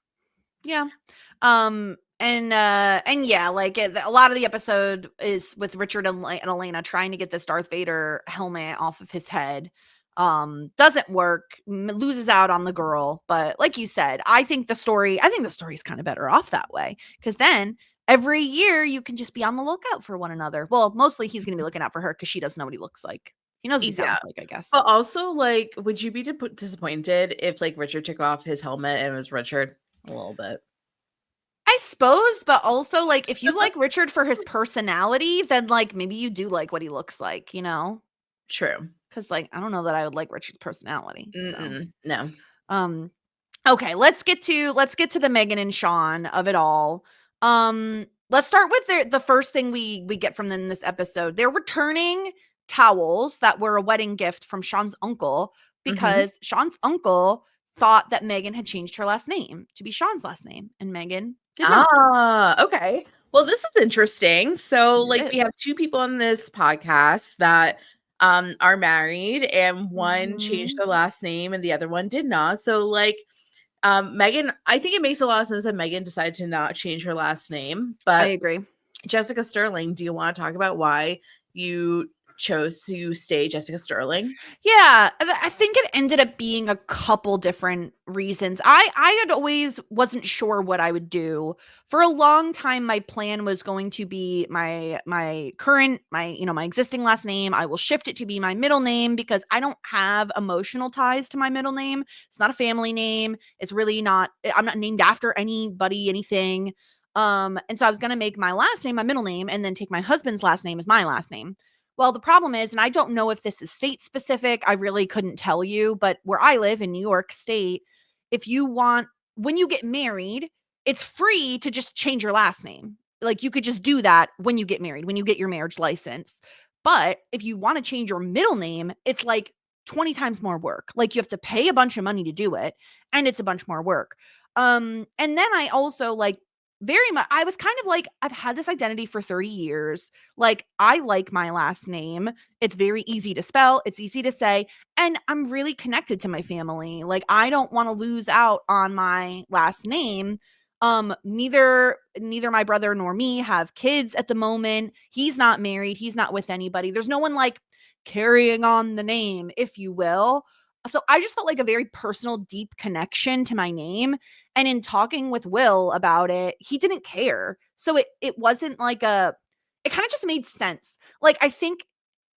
And yeah, like a lot of the episode is with Richard and Elena trying to get this Darth Vader helmet off of his head. Doesn't work, loses out on the girl. But like you said, I think the story is kind of better off that way. Because then every year you can just be on the lookout for one another. Well, mostly he's going to be looking out for her because she doesn't know what he looks like. He knows what he sounds like, I guess. But also, like, would you be disappointed if like Richard took off his helmet and it was Richard? A little bit. I suppose, but also like if you like Richard for his personality, then like maybe you do like what he looks like, True. Because like I don't know that I would like Richard's personality. So. No. Okay, let's get to the Megan and Sean of it all. let's start with the first thing we get from them in this episode. They're returning towels that were a wedding gift from Sean's uncle because Sean's uncle thought that Megan had changed her last name to be Sean's last name, and Megan did not. Okay. Well, this is interesting. So, we have two people on this podcast that are married, and one changed their last name and the other one did not. So, Megan, I think it makes a lot of sense that Megan decided to not change her last name. But I agree. Jessica Sterling, do you want to talk about why you chose to stay Jessica Sterling? Yeah, I think it ended up being a couple different reasons. I had always wasn't sure what I would do. For a long time, my plan was going to be my existing last name. I will shift it to be my middle name because I don't have emotional ties to my middle name. It's not a family name. It's really not, I'm not named after anybody, anything. And so I was going to make my last name my middle name and then take my husband's last name as my last name. Well, the problem is, and I don't know if this is state specific, I really couldn't tell you, but where I live in New York State, when you get married, it's free to just change your last name. Like you could just do that when you get married, when you get your marriage license. But if you want to change your middle name, it's like 20 times more work. Like you have to pay a bunch of money to do it, and it's a bunch more work. And then I also very much, I was kind of I've had this identity for 30 years. I like my last name. It's very easy to spell. It's easy to say. And I'm really connected to my family. I don't want to lose out on my last name. Neither my brother nor me have kids at the moment. He's not married. He's not with anybody. There's no one carrying on the name, if you will. So I just felt a very personal, deep connection to my name. And in talking with Will about it, he didn't care. So it wasn't it kind of just made sense. I think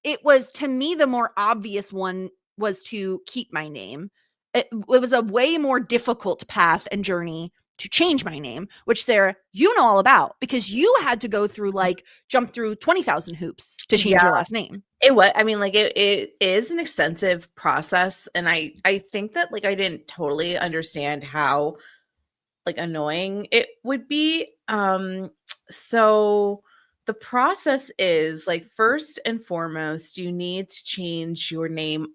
it was, to me, the more obvious one was to keep my name. It was a way more difficult path and journey to change my name, which Sarah, you know all about because you had to go through jump through 20,000 hoops to change your last name. It was, I mean, it is an extensive process. And I think that I didn't totally understand how annoying it would be. So the process is first and foremost, you need to change your name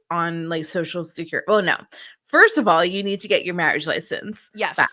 on Social Security. Oh no. First of all, you need to get your marriage license. Yes. back.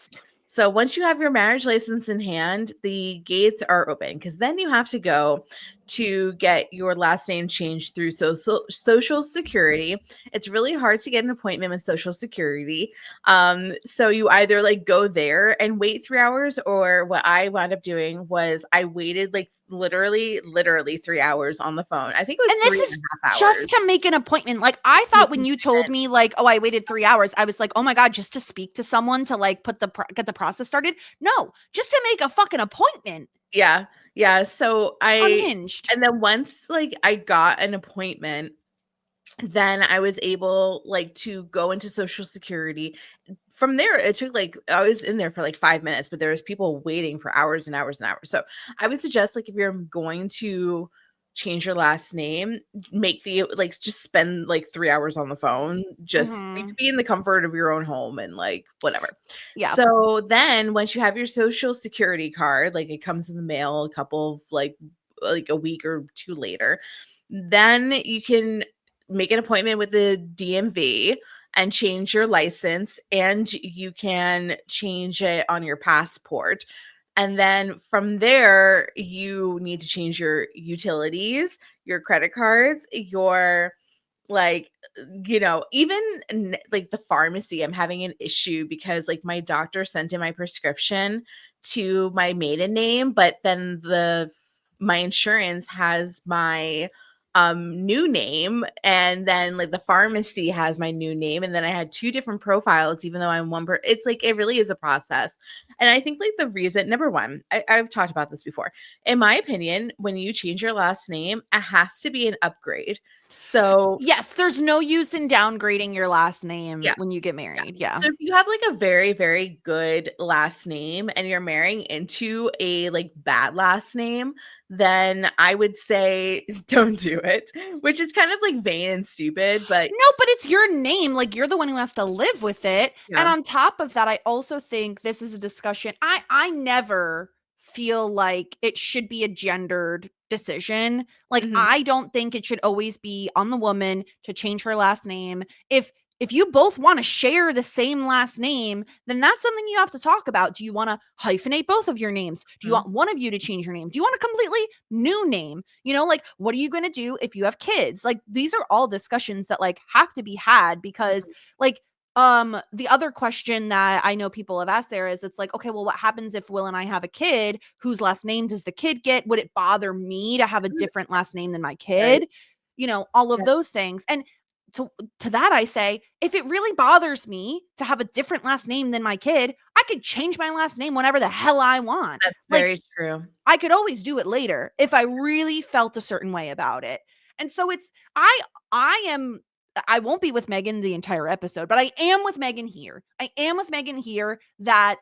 So once you have your marriage license in hand, the gates are open because then you have to go to get your last name changed through Social Security. It's really hard to get an appointment with Social Security. So you either go there and wait 3 hours, or what I wound up doing was I waited literally 3 hours on the phone. I think it was and this is just to make an appointment. I thought when you told me I waited 3 hours, I was oh my God, just to speak to someone to get the process started. No, just to make a fucking appointment. Yeah. So Unhinged. And then once I got an appointment, then I was able to go into Social Security. From there, it took I was in there for 5 minutes, but there was people waiting for hours and hours and hours. So I would suggest if you're going to change your last name, make the just spend 3 hours on the phone, just be in the comfort of your own home and whatever. Yeah. So then once you have your Social Security card, it comes in the mail a couple of a week or two later, then you can make an appointment with the DMV and change your license, and you can change it on your passport. And then from there, you need to change your utilities, your credit cards, your even the pharmacy. I'm having an issue because my doctor sent in my prescription to my maiden name, but then my insurance has my new name, and then the pharmacy has my new name, and then I had two different profiles even though I'm one it's it really is a process. And I think the reason, number one, I've talked about this before, in my opinion, when you change your last name, it has to be an upgrade. So yes, there's no use in downgrading your last name when you get married. Yeah. So if you have a very, very good last name and you're marrying into a bad last name, then I would say don't do it, which is kind of vain and stupid. But no, but it's your name. You're the one who has to live with it. Yeah. And on top of that, I also think this is a discussion. I never feel like it should be a gendered decision. Like, Mhm. I don't think it should always be on the woman to change her last name. If you both want to share the same last name, then that's something you have to talk about. Do you want to hyphenate both of your names? Do you want one of you to change your name? Do you want a completely new name? You know, like, what are you going to do if you have kids? Like, these are all discussions that like have to be had because like, the other question that I know people have asked, Sarah, is it's like, okay, well, what happens if Will and I have a kid? Whose last name does the kid get? Would it bother me to have a different last name than my kid? Right. You know, all of Yeah. those things. And to that I say, if it really bothers me to have a different last name than my kid, I could change my last name whenever the hell I want. That's Like, very true. I could always do it later if I really felt a certain way about it. And so it's I won't be with Megan the entire episode, but I am with Megan here. I am with Megan here that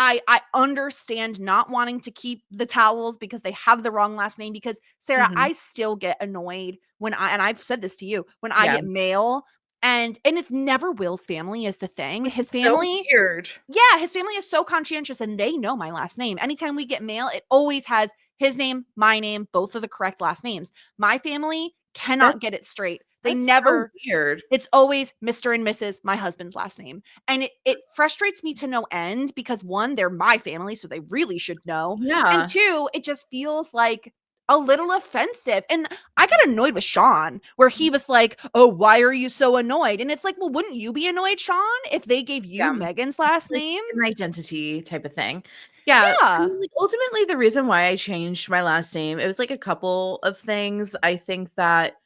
I understand not wanting to keep the towels because they have the wrong last name, because Sarah, Mhm. I still get annoyed when and I've said this to you, when I Yeah. get mail and it's never Will's family is the thing. Which His is so family, weird. yeah, his family is so conscientious and they know my last name. Anytime we get mail, it always has his name, my name, both of the correct last names. My family That's cannot get it straight. They that's so never, weird. it's always Mr. and Mrs., my husband's last name. And it frustrates me to no end because one, they're my family, so they really should know. And Yeah. two, it just feels like a little offensive. And I got annoyed with Sean, where he was like, oh, why are you so annoyed? And it's like, well, wouldn't you be annoyed, Sean, if they gave you Yeah. Megan's last Like name? an identity type of thing. Yeah. I Yeah. mean, like, ultimately, the reason why I changed my last name, it was like a couple of things. I think that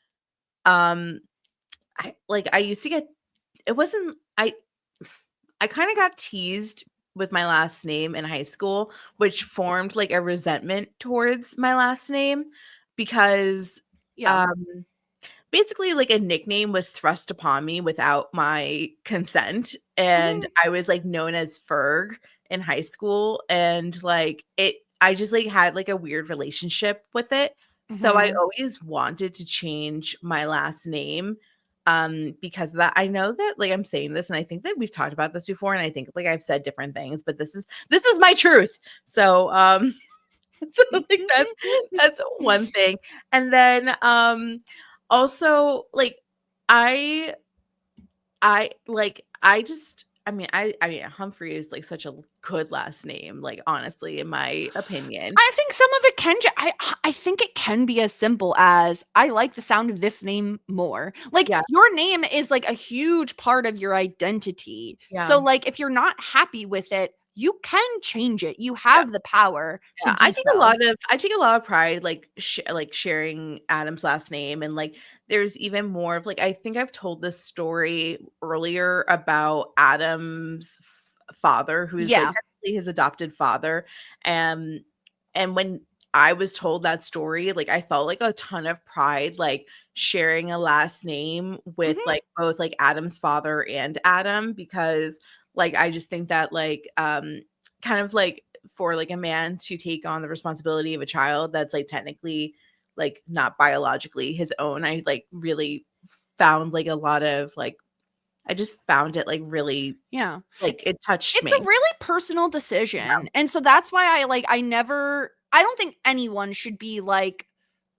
um I used to get, it wasn't, I kind of got teased with my last name in high school, which formed like a resentment towards my last name because Yeah. basically like a nickname was thrust upon me without my consent, and I was like known as Ferg in high school, and like I just like had like a weird relationship with it. So I Mhm. always wanted to change my last name because of that. I know that like I'm saying this and I think that we've talked about this before, and I think like I've said different things, but this is my truth. So so like that's one thing. And then also like I I just I mean Humphrey is like such a good last name, like honestly, in my opinion. I think some of it can I think it can be as simple as, I like the sound of this name more. Like, Yeah. your name is like a huge part of your identity. Yeah. So like, if you're not happy with it, you can change it. You Yeah. have the power to Yeah, do so. I take a lot of pride like like sharing Adam's last name, and like there's even more of like I think I've told this story earlier about Adam's father, who is like Yeah. technically his adopted father. Um and when I was told that story, like I felt like a ton of pride like sharing a last name with Mhm. like both like Adam's father and Adam, because like I just think that like kind of like for like a man to take on the responsibility of a child that's like technically like not biologically his own, I like really found like a lot of like I just found it like really Yeah. like it touched It's a me. really personal decision. And so that's why I don't think anyone should be like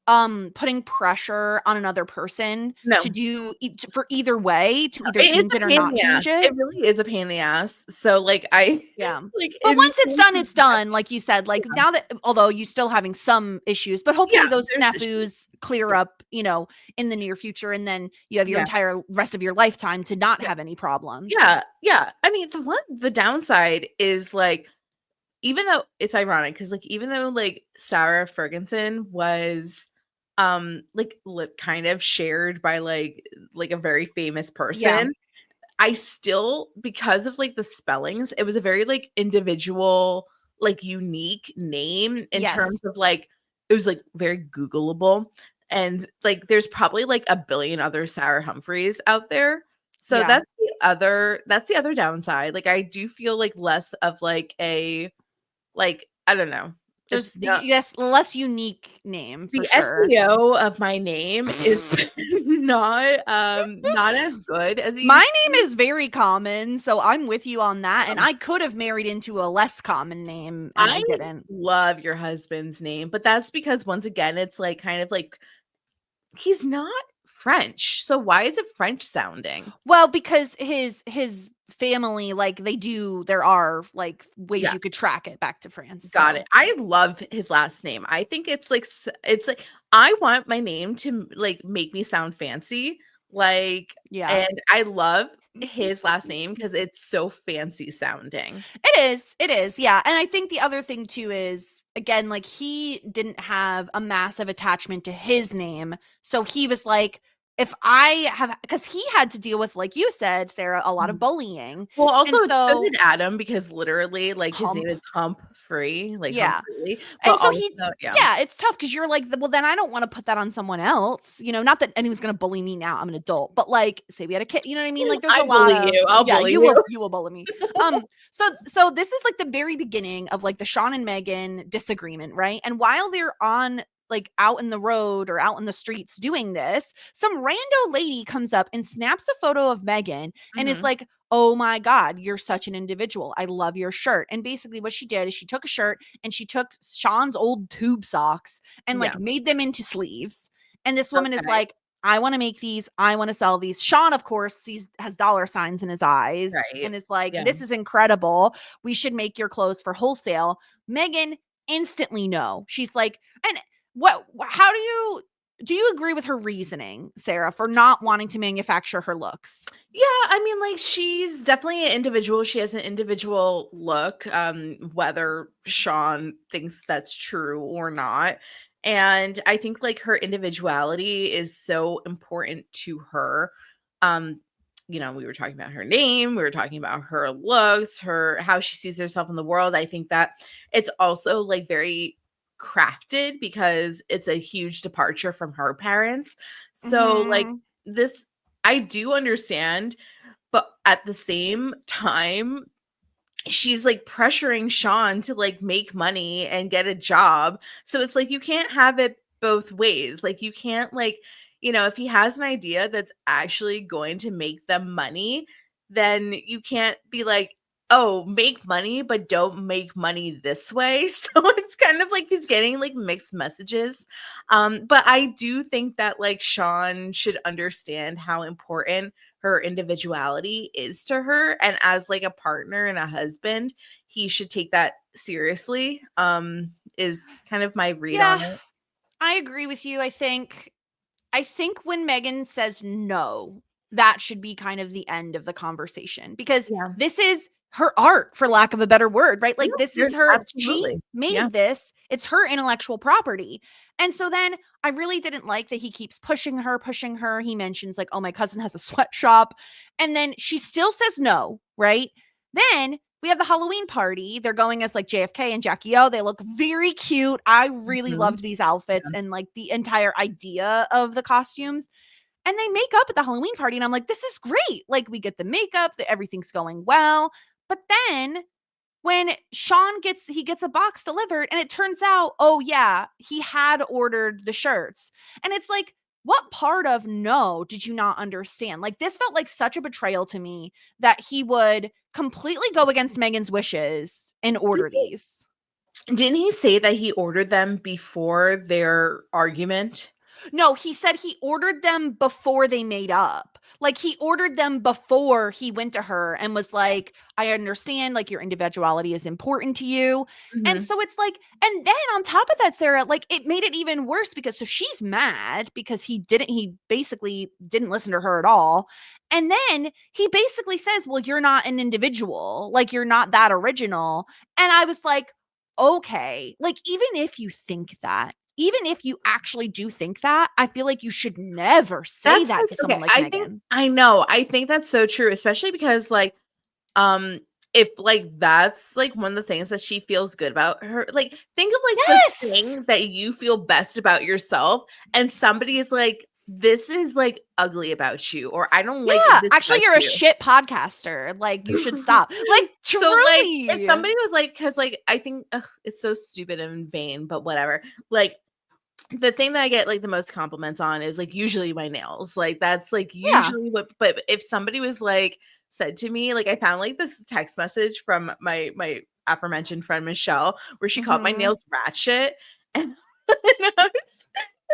putting pressure on another person to No, do for either way, to either it is change a it or pain in not the change ass. it. It really is a pain in the ass. So like I Yeah. like But in once it's done, it's done. Like you said, like yeah, now that, although you're still having some issues, but yeah, hopefully those there's issues. snafus clear up, in the near future. And then you have your Yeah. entire rest of your lifetime to not Yeah. have any problems. Yeah. Yeah. I mean, the downside is like even though it's ironic because like even though like Sara Fergenson was like kind of shared by like a very famous Yeah. person, I still, because of like the spellings, it was a very like individual, like unique name in terms Yes. of like it was like very Googleable. And like there's probably like a billion other Sarah Humphreys out there. So Yeah. that's the other downside. Like I do feel like less of like a like I don't know. There's yes, less unique name for the sure. SEO of my name is not as good as my name is very common, so I'm with you on that. And I could have married into a less common name, and I didn't. Love your husband's name, but that's because once again, it's like kind of like he's not French. So why is it French sounding? Well, because his family, like there are like ways you could track it back to France. Got it. I love his last name. I think it's like I want my name to like make me sound fancy. Like, and I love his last name because it's so fancy sounding. It is, yeah. And I think the other thing too is, again, like he didn't have a massive attachment to his name, so he was like, if I have, because he had to deal with, like you said, Sarah, a lot of bullying. Well, also so did Adam, because literally, like his name is Humphrey, like Humphrey. And so it's tough because you're like, well, then I don't want to put that on someone else. You know, not that anyone's gonna bully me now. I'm an adult, but like, say we had a kid, you know what I mean? Like, there's a lot of I'll bully you. You will bully me. So this is like the very beginning of like the Sean and Megan disagreement, right? And while they're on like out in the road or out in the streets doing this, some rando lady comes up and snaps a photo of Megan and is like, oh my God, you're such an individual. I love your shirt. And basically what she did is she took a shirt and she took Sean's old tube socks and like made them into sleeves. And this woman is like, I want to make these. I want to sell these. Sean, of course, has dollar signs in his eyes and is like, this is incredible. We should make your clothes for wholesale. Megan instantly no. She's like, and how do you agree with her reasoning, Sarah, for not wanting to manufacture her looks? Yeah, I mean, like, she's definitely an individual. She has an individual look, whether Sean thinks that's true or not. And I think like her individuality is so important to her. You know, we were talking about her name, we were talking about her looks, how she sees herself in the world. I think that it's also like very crafted because it's a huge departure from her parents. So like this, I do understand, but at the same time, she's like pressuring Sean to like make money and get a job. So it's like you can't have it both ways. Like you can't like, you know, if he has an idea that's actually going to make them money, then you can't be like, oh, make money, but don't make money this way. So it's kind of like he's getting like mixed messages. But I do think that like Sean should understand how important her individuality is to her. And as like a partner and a husband, he should take that seriously, is kind of my read on it. I agree with you. I think when Megan says no, that should be kind of the end of the conversation, because this is her art, for lack of a better word, right? Like this is her, she made this, it's her intellectual property. And so then I really didn't like that he keeps pushing her. He mentions like, oh, my cousin has a sweatshop. And then she still says no, right? Then we have the Halloween party. They're going as like JFK and Jackie O. They look very cute. I really loved these outfits and like the entire idea of the costumes. And they make up at the Halloween party. And I'm like, this is great. Like we get the makeup, everything's going well. But then when Sean gets a box delivered and it turns out, oh yeah, he had ordered the shirts. And it's like, what part of no did you not understand? Like this felt like such a betrayal to me that he would completely go against Megan's wishes and order these. Didn't he say that he ordered them before their argument? No, he said he ordered them before they made up. Like he ordered them before he went to her and was like, I understand, like your individuality is important to you. And so it's like, and then on top of that, Sarah, like it made it even worse because so she's mad because he basically didn't listen to her at all. And then he basically says, well, you're not an individual. Like you're not that original. And I was like, okay, like even if you think that, even if you actually do think that, I feel like you should never say that to someone like Megan. I think that's so true, especially because like, if like that's like one of the things that she feels good about her, like think of like the thing that you feel best about yourself, and somebody is like this is like ugly about you, or I don't like this actually, about you're a you. shit podcaster. Like, you should stop. Like, So like truly. if somebody was like, because like I think it's so stupid and vain, but whatever. Like the thing that I get like the most compliments on is like usually my nails. Like that's like usually what, but if somebody was like said to me, like I found like this text message from my aforementioned friend Michelle where she called my nails ratchet. And,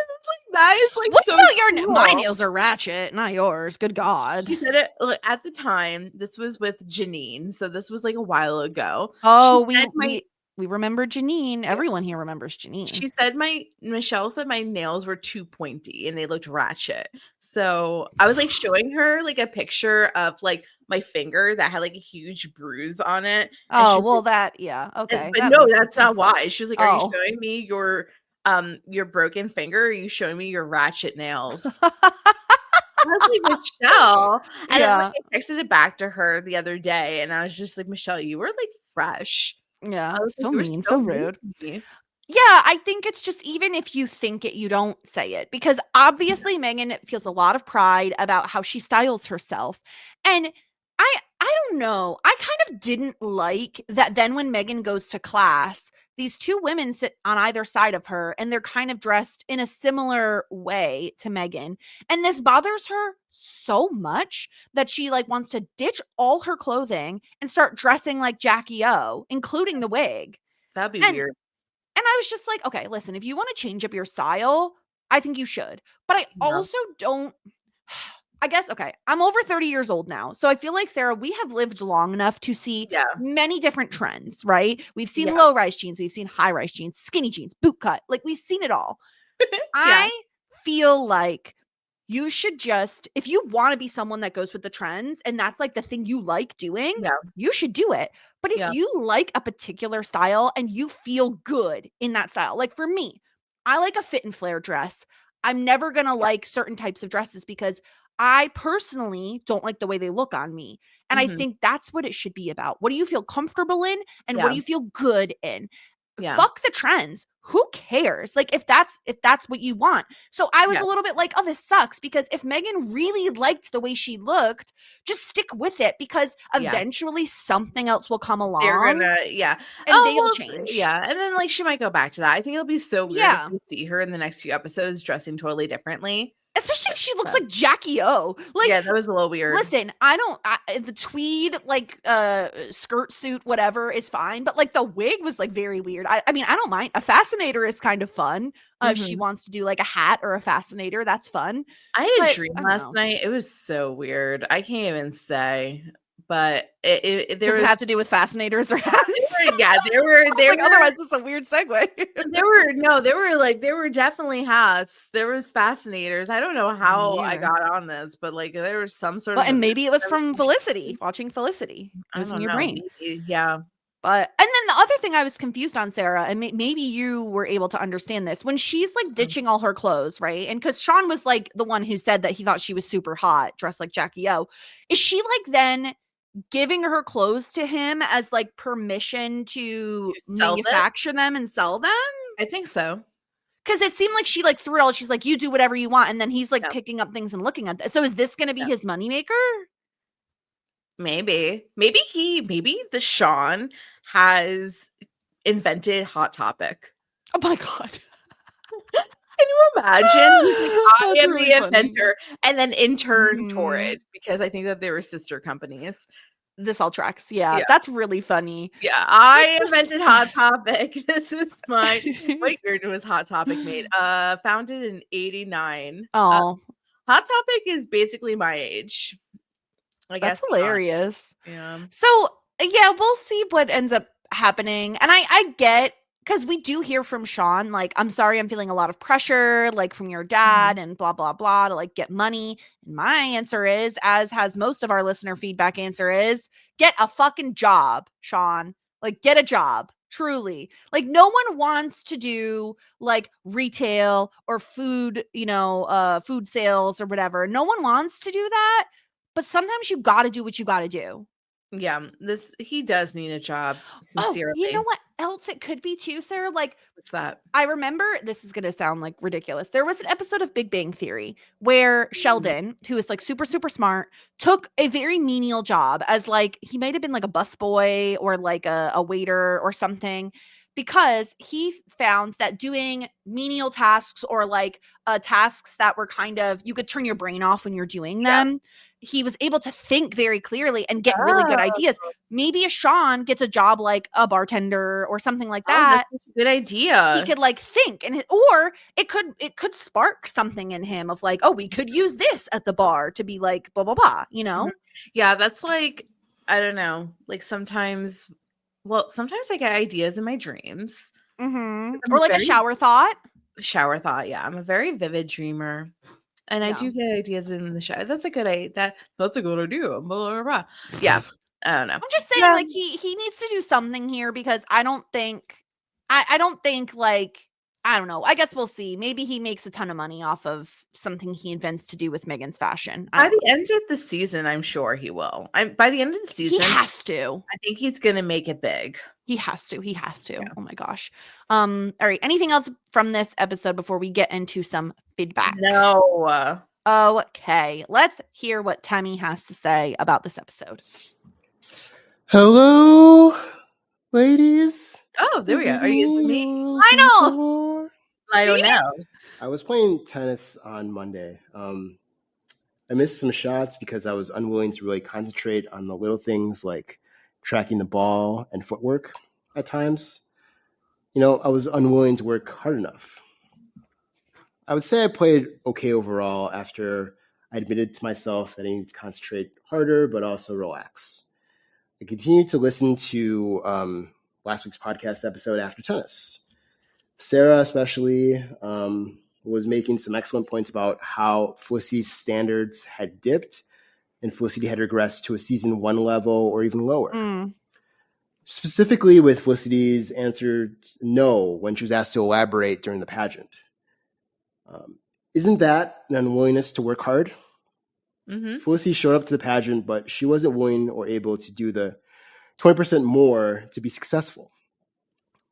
it's like that is like What so about your my cool. nails are ratchet, not yours. Good God. She said it like, at the time. This was with Janine, so this was like a while ago. Oh, She said we remember Janine. Everyone here remembers Janine. She said Michelle said my nails were too pointy and they looked ratchet. So I was like showing her like a picture of like my finger that had like a huge bruise on it. Oh, And well, okay. but That no, makes that's not why. She was like, "Are you Oh. showing me your broken finger? Or are you showing me your ratchet nails?" I was like, Michelle. And then like, I texted it back to her the other day and I was just like, Michelle, you were like fresh. Yeah, I was like, so you were mean, so so mean rude. to me. Yeah, I think it's just even if you think it, you don't say it because obviously Megan feels a lot of pride about how she styles herself. And I don't know. I kind of didn't like that then when Megan goes to class, these two women sit on either side of her and they're kind of dressed in a similar way to Megan. And this bothers her so much that she like wants to ditch all her clothing and start dressing like Jackie O, including the wig. That'd be And weird. and I was just like, okay, listen, if you want to change up your style, I think you should. But I Yeah. also don't, I guess, okay, I'm over 30 years old now. So I feel like, Sarah, we have lived long enough to see many different trends, right? We've seen low rise jeans, we've seen high rise jeans, skinny jeans, boot cut. Like we've seen it all. I feel like you should just, if you want to be someone that goes with the trends and that's like the thing you like doing, you should do it. But if you like a particular style and you feel good in that style, like for me, I like a fit and flare dress. I'm never going to like certain types of dresses because I personally don't like the way they look on me. And I think that's what it should be about. What do you feel comfortable in and what do you feel good in? Fuck the trends. Who cares? Like if that's what you want. So I was a little bit like, oh, this sucks because if Megan really liked the way she looked, just stick with it because eventually something else will come along. They're gonna, and they'll change. Yeah, and then like she might go back to that. I think it'll be so weird if we see her in the next few episodes dressing totally differently. Especially if she looks like Jackie O. Like, yeah, that was a little weird. Listen, the tweed like skirt suit whatever is fine, but like the wig was like very weird. I mean, I don't mind. A fascinator is kind of fun. If she wants to do like a hat or a fascinator, that's fun. I had a dream last night. It was so weird. I can't even say. But does it have to do with fascinators or hats? There were otherwise it's a weird segue. there were definitely hats. There was fascinators. I don't know how I got on this, but like there was some sort of and maybe it was from Felicity, watching Felicity. It was in your brain. Maybe, yeah. But and then the other thing I was confused on, Sarah, and maybe you were able to understand this when she's like ditching all her clothes, right? And because Sean was like the one who said that he thought she was super hot, dressed like Jackie O. Is she like then giving her clothes to him as like permission to manufacture them and sell them? I think so. Because it seemed like she like threw it all. She's like, you do whatever you want. And then he's like picking up things and looking at that. So is this going to be his moneymaker? Maybe the Sean has invented Hot Topic. Oh my God. Can you imagine? I am really the inventor and then intern Torrid because I think that they were sister companies. This all tracks. Yeah, that's really funny. Yeah, I invented Hot Topic. This is what year was Hot Topic made? Founded in 89. Oh. Hot Topic is basically my age. I guess that's hilarious. Yeah. So yeah, we'll see what ends up happening. And I get, because we do hear from Sean, like, I'm sorry, I'm feeling a lot of pressure, like from your dad and blah, blah, blah, to like get money. And my answer is, as has most of our listener feedback answer is, get a fucking job, Sean. Like, get a job. Truly. Like, no one wants to do like retail or food, food sales or whatever. No one wants to do that. But sometimes you got to do what you got to do. Yeah, he does need a job, sincerely. Oh, you know what else it could be too, Sarah? Like, what's that? I remember, this is going to sound like ridiculous. There was an episode of Big Bang Theory where Sheldon, who is like super, super smart, took a very menial job as like, he might have been like a busboy or like a waiter or something, because he found that doing menial tasks or like tasks that were kind of, you could turn your brain off when you're doing them. He was able to think very clearly and get really good ideas. Maybe if Sean gets a job like a bartender or something like that, that's a good idea. he could like think, or it could spark something in him of like, oh, we could use this at the bar to be like blah blah blah, you know? Yeah, that's like, I don't know, like sometimes I get ideas in my dreams. Or like a shower thought. Yeah, I'm a very vivid dreamer. And I do get ideas in the shower. That's a good idea. That's a good idea. Blah, blah, blah. Yeah. I don't know. I'm just saying, like, he needs to do something here, because I don't think like, I don't know. I guess we'll see. Maybe he makes a ton of money off of something he invents to do with Megan's fashion. By the end of the season, I'm sure he will. By the end of the season, he has to. I think he's gonna make it big. He has to. Yeah. Oh my gosh. All right. Anything else from this episode before we get into some feedback? No. Okay. Let's hear what Tammy has to say about this episode. Hello, ladies. Oh, there we go. Are you using me? Lionel. I was playing tennis on Monday. I missed some shots because I was unwilling to really concentrate on the little things like tracking the ball and footwork at times. You know, I was unwilling to work hard enough. I would say I played okay overall after I admitted to myself that I needed to concentrate harder, but also relax. I continued to listen to last week's podcast episode after tennis. Sarah especially was making some excellent points about how Felicity's standards had dipped and Felicity had regressed to a season 1 level or even lower. Specifically with Felicity's answer no when she was asked to elaborate during the pageant. Isn't that an unwillingness to work hard? Felicity showed up to the pageant, but she wasn't willing or able to do the 20% more to be successful.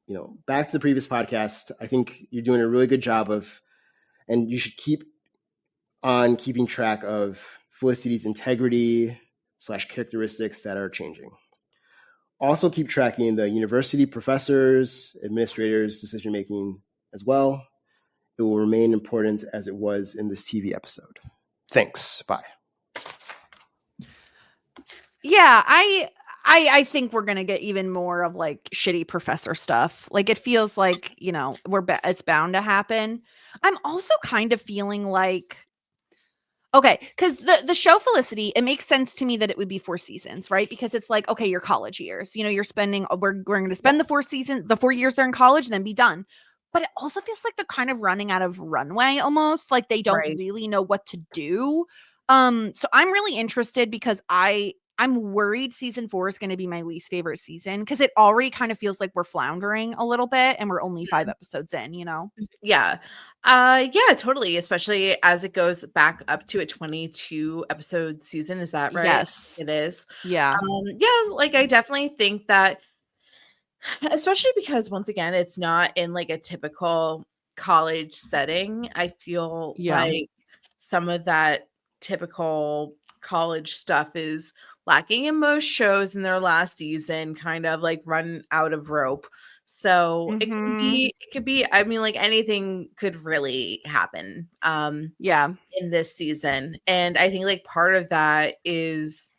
You know, back to the previous podcast, I think you're doing a really good job of, and you should keep on keeping track of Felicity's integrity / characteristics that are changing. Also keep tracking the university professors, administrators' decision-making as well. It will remain important as it was in this TV episode. Thanks. Bye. Yeah, I think we're gonna get even more of like shitty professor stuff. Like, it feels like, you know, it's bound to happen. I'm also kind of feeling like, okay, because the show Felicity, it makes sense to me that it would be 4 seasons, right? Because it's like, okay, your college years, you know, you're spending, we're going to spend the 4 years they're in college, and then be done. But it also feels like they're kind of running out of runway almost, like they don't really know what to do. So I'm really interested, because I'm worried season 4 is going to be my least favorite season, because it already kind of feels like we're floundering a little bit and we're only 5 episodes in, you know? Yeah. Yeah, totally. Especially as it goes back up to a 22 episode season. Is that right? Yes. It is. Yeah. Yeah, like I definitely think that, especially because once again, it's not in like a typical college setting. I feel like some of that typical college stuff is lacking in most shows in their last season, kind of like run out of rope. So it could be, I mean, like anything could really happen in this season. And I think like part of that is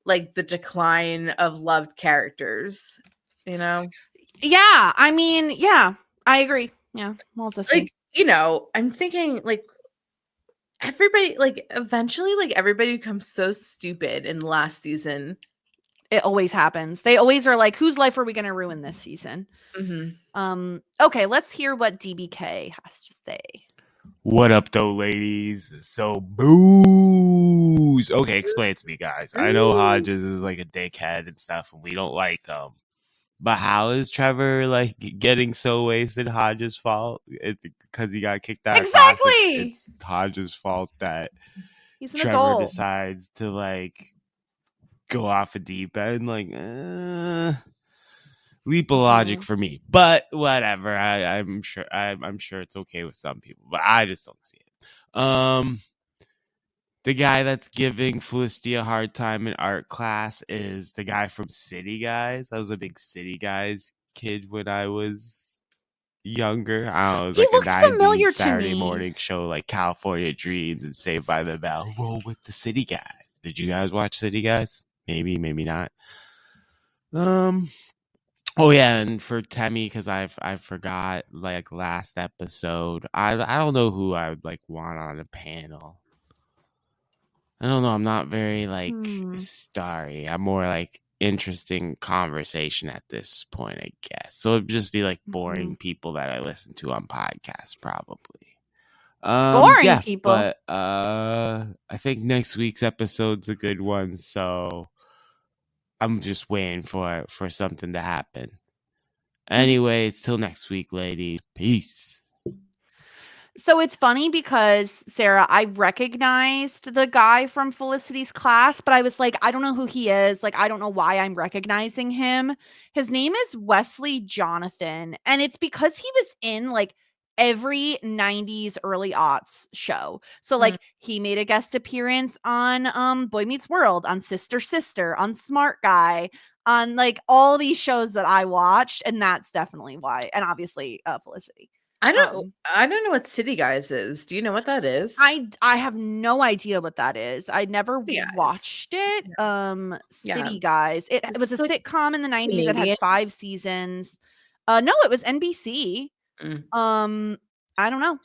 like the decline of loved characters, you know? Yeah, I mean, yeah, I agree. Yeah, we'll have to see. Like, you know, I'm thinking like everybody, like eventually, like everybody becomes so stupid in the last season. It always happens. They always are like, whose life are we going to ruin this season? Okay, let's hear what DBK has to say. What up, though, ladies? So, Boooz. Okay, explain it to me, guys. I know Hodges is like a dickhead and stuff, and we don't like him. But how is Trevor like getting so wasted Hodges' fault? Because he got kicked out of class. It's Hodges' fault that he's an Trevor adult. decides to like go off a deep end. Like, leap of logic for me, but whatever. I'm sure it's okay with some people, but I just don't see it. The guy that's giving Felicity a hard time in art class is the guy from City Guys. I was a big City Guys kid when I was younger. I don't know. It was He like looked a 90s familiar to Saturday me. morning show, like California Dreams and Saved by the Bell. Roll with the City Guys. Did you guys watch City Guys? Maybe not. Oh yeah, and for Temmie, because I forgot like last episode. I don't know who I would like want on a panel. I don't know. I'm not very like starry. I'm more like interesting conversation at this point, I guess. So it'd just be like boring people that I listen to on podcasts, probably. Boring people. But I think next week's episode's a good one, so I'm just waiting for something to happen. Anyways, till next week, ladies. Peace. So it's funny because, Sarah, I recognized the guy from Felicity's class, but I was like, I don't know who he is. Like, I don't know why I'm recognizing him. His name is Wesley Jonathan, and it's because he was in like every 90s early aughts show. So like he made a guest appearance on Boy Meets World, on Sister Sister, on Smart Guy, on like all these shows that I watched, and that's definitely why. And obviously Felicity. I don't know what City Guys is. Do you know what that is? I have no idea what that is. I never watched it. City Guys. It was a like sitcom in the 90s that had 5 seasons. No, it was NBC. I don't know.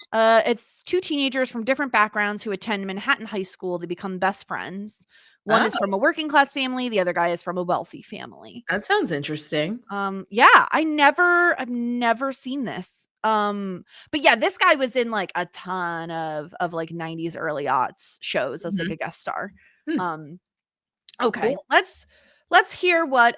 It's 2 teenagers from different backgrounds who attend Manhattan High School to become best friends. One is from a working class family. The other guy is from a wealthy family. That sounds interesting. Yeah, I've never seen this. But yeah, this guy was in like a ton of like 90s early aughts shows as like a guest star. Okay, cool. Let's hear what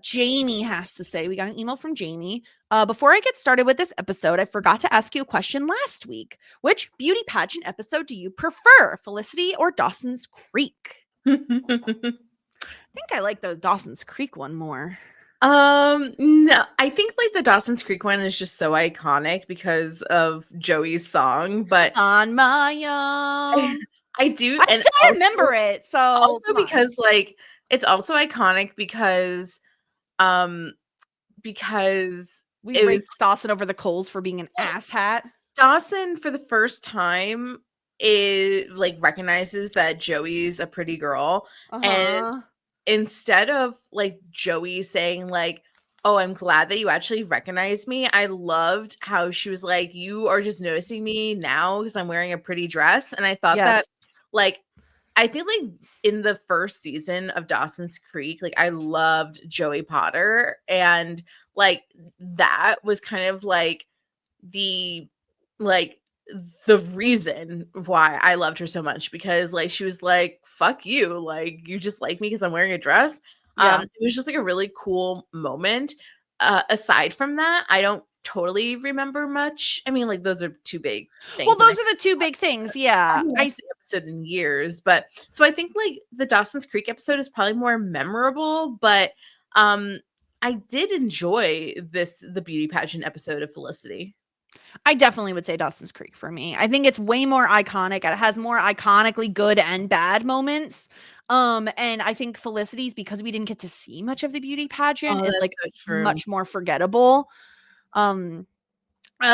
Jamie has to say. We got an email from Jamie. Before I get started with this episode, I forgot to ask you a question last week. Which beauty pageant episode do you prefer, Felicity or Dawson's Creek? I think I like the Dawson's Creek one more. No, I think like the Dawson's Creek one is just so iconic because of Joey's song, but on my own. I do. I still remember it. So also because like it's also iconic because we raised Dawson over the coals for being an asshat. Dawson for the first time like recognizes that Joey's a pretty girl, and instead of like Joey saying like, oh, I'm glad that you actually recognize me, I loved how she was like, you are just noticing me now because I'm wearing a pretty dress. And I thought that like, I feel like in the first season of Dawson's Creek, like I loved Joey Potter, and like that was kind of like the reason why I loved her so much, because like she was like, fuck you, like you just like me because I'm wearing a dress. It was just like a really cool moment. Aside from that, I don't totally remember much. I mean, like those are 2 big things. Well, those are the 2 big things. Yeah. I see the episode in years, but so I think like the Dawson's Creek episode is probably more memorable, but I did enjoy the beauty pageant episode of Felicity. I definitely would say Dawson's Creek for me. I think it's way more iconic. It has more iconically good and bad moments. And I think Felicity's, because we didn't get to see much of the beauty pageant, is like much more forgettable.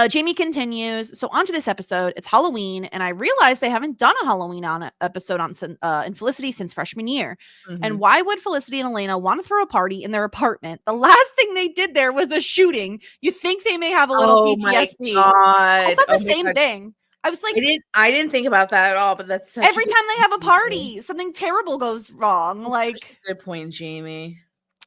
Jamie continues. So onto this episode. It's Halloween, and I realized they haven't done a Halloween episode in Felicity since freshman year. And why would Felicity and Elena want to throw a party in their apartment? The last thing they did there was a shooting. You think they may have a little PTSD? I thought the same thing. I was like, I didn't think about that at all, but that's such every time they have a party, something terrible goes wrong. Like, good point, Jamie.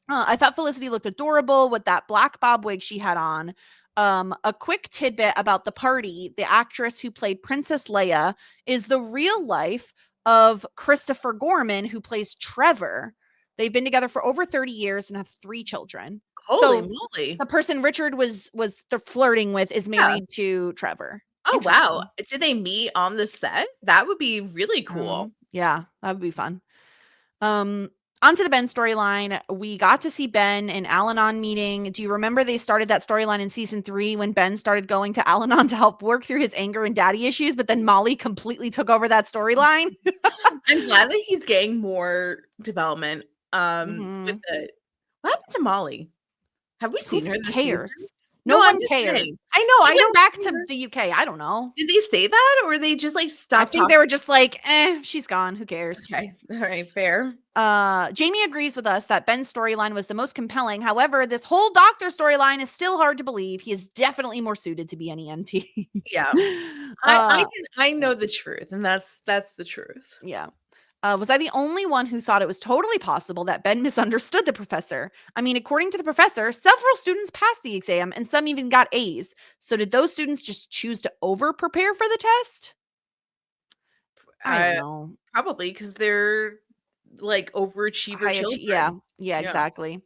I thought Felicity looked adorable with that black bob wig she had on. A quick tidbit about the party: the actress who played Princess Leia is the real life of Christopher Gorman, who plays Trevor. They've been together for over 30 years and have 3 children. Holy moly! The person Richard was flirting with is married to Trevor. Oh wow! Did they meet on the set? That would be really cool. Yeah, that would be fun. onto the Ben storyline. We got to see Ben in Al-Anon meeting. Do you remember they started that storyline in season 3 when Ben started going to Al-Anon to help work through his anger and daddy issues, but then Molly completely took over that storyline? I'm glad that he's getting more development. With the what happened to Molly? Have we seen her this cares? season? No I'm one just cares. saying. I know. She went back to the UK. I don't know. Did they say that, or they just like stopped? I think they were just like, she's gone. Who cares? Okay. All right. Fair. Jamie agrees with us that Ben's storyline was the most compelling. However, this whole doctor storyline is still hard to believe. He is definitely more suited to be an EMT. Yeah. I know the truth, and that's the truth. Yeah. Was I the only one who thought it was totally possible that Ben misunderstood the professor? I mean, according to the professor, several students passed the exam and some even got A's. So did those students just choose to over-prepare for the test? I don't know. Probably because they're like overachiever children. Yeah, exactly.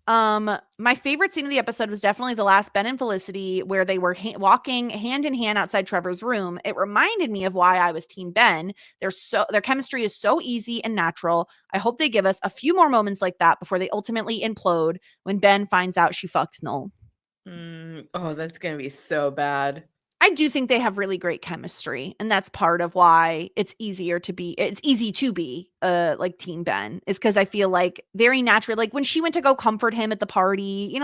My favorite scene of the episode was definitely the last Ben and Felicity, where they were walking hand in hand outside Trevor's room. It reminded me of why I was Team Ben. Their chemistry is so easy and natural. I hope they give us a few more moments like that before they ultimately implode when Ben finds out she fucked Noel. Oh, that's gonna be so bad. I do think they have really great chemistry, and that's part of why it's easy to be like Team Ben, is because I feel like very natural. Like when she went to go comfort him at the party,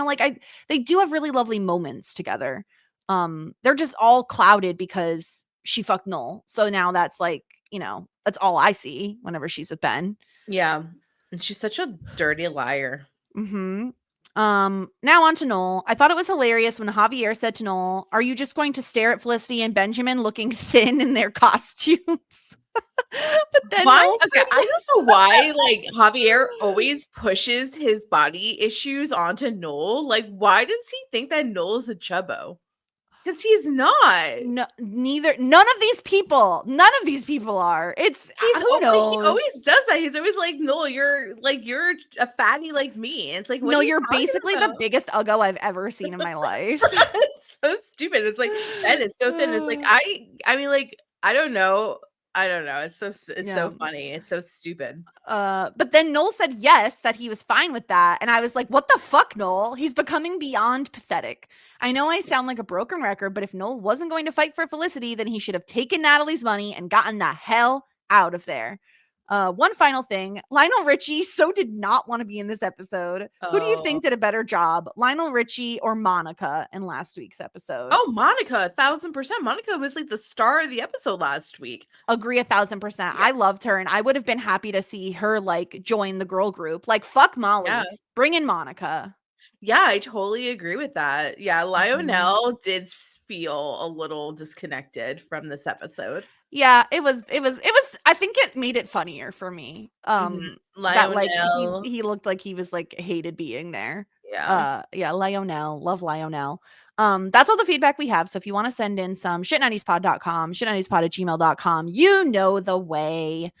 they do have really lovely moments together. They're just all clouded because she fucked Noel. So now that's like, that's all I see whenever she's with Ben. Yeah. And she's such a dirty liar. Mm-hmm. Now on to Noel. I thought it was hilarious when Javier said to Noel, "Are you just going to stare at Felicity and Benjamin looking thin in their costumes?" But then Noel I don't know why like Javier always pushes his body issues onto Noel. Like, why does he think that Noel is a chubbo? Because he's not. No, none of these people are. Who knows? He always does that. He's always like, "No, you're a fatty like me." And it's like, no, you're basically the biggest uggo I've ever seen in my life. It's so stupid. It's like, Ben is so thin. It's like, I mean, like, I don't know. It's so funny. It's so stupid. But then Noel said yes, that he was fine with that. And I was like, what the fuck, Noel? He's becoming beyond pathetic. I know I sound like a broken record, but if Noel wasn't going to fight for Felicity, then he should have taken Natalie's money and gotten the hell out of there. One final thing. Lionel Richie did not want to be in this episode. Who do you think did a better job? Lionel Richie or Monica in last week's episode? Oh, Monica, 1000%. Monica was like the star of the episode last week. Agree 1000%. Yeah. I loved her, and I would have been happy to see her like join the girl group. Like, fuck Molly. Yeah. Bring in Monica. Yeah, I totally agree with that. Yeah, Lionel did feel a little disconnected from this episode. Yeah, it was I think it made it funnier for me. Lionel, that like he looked like he was like hated being there. Yeah. Lionel, love Lionel. That's all the feedback we have. So if you want to send in some shit90spod.com, shit90spod@gmail.com, you know the way.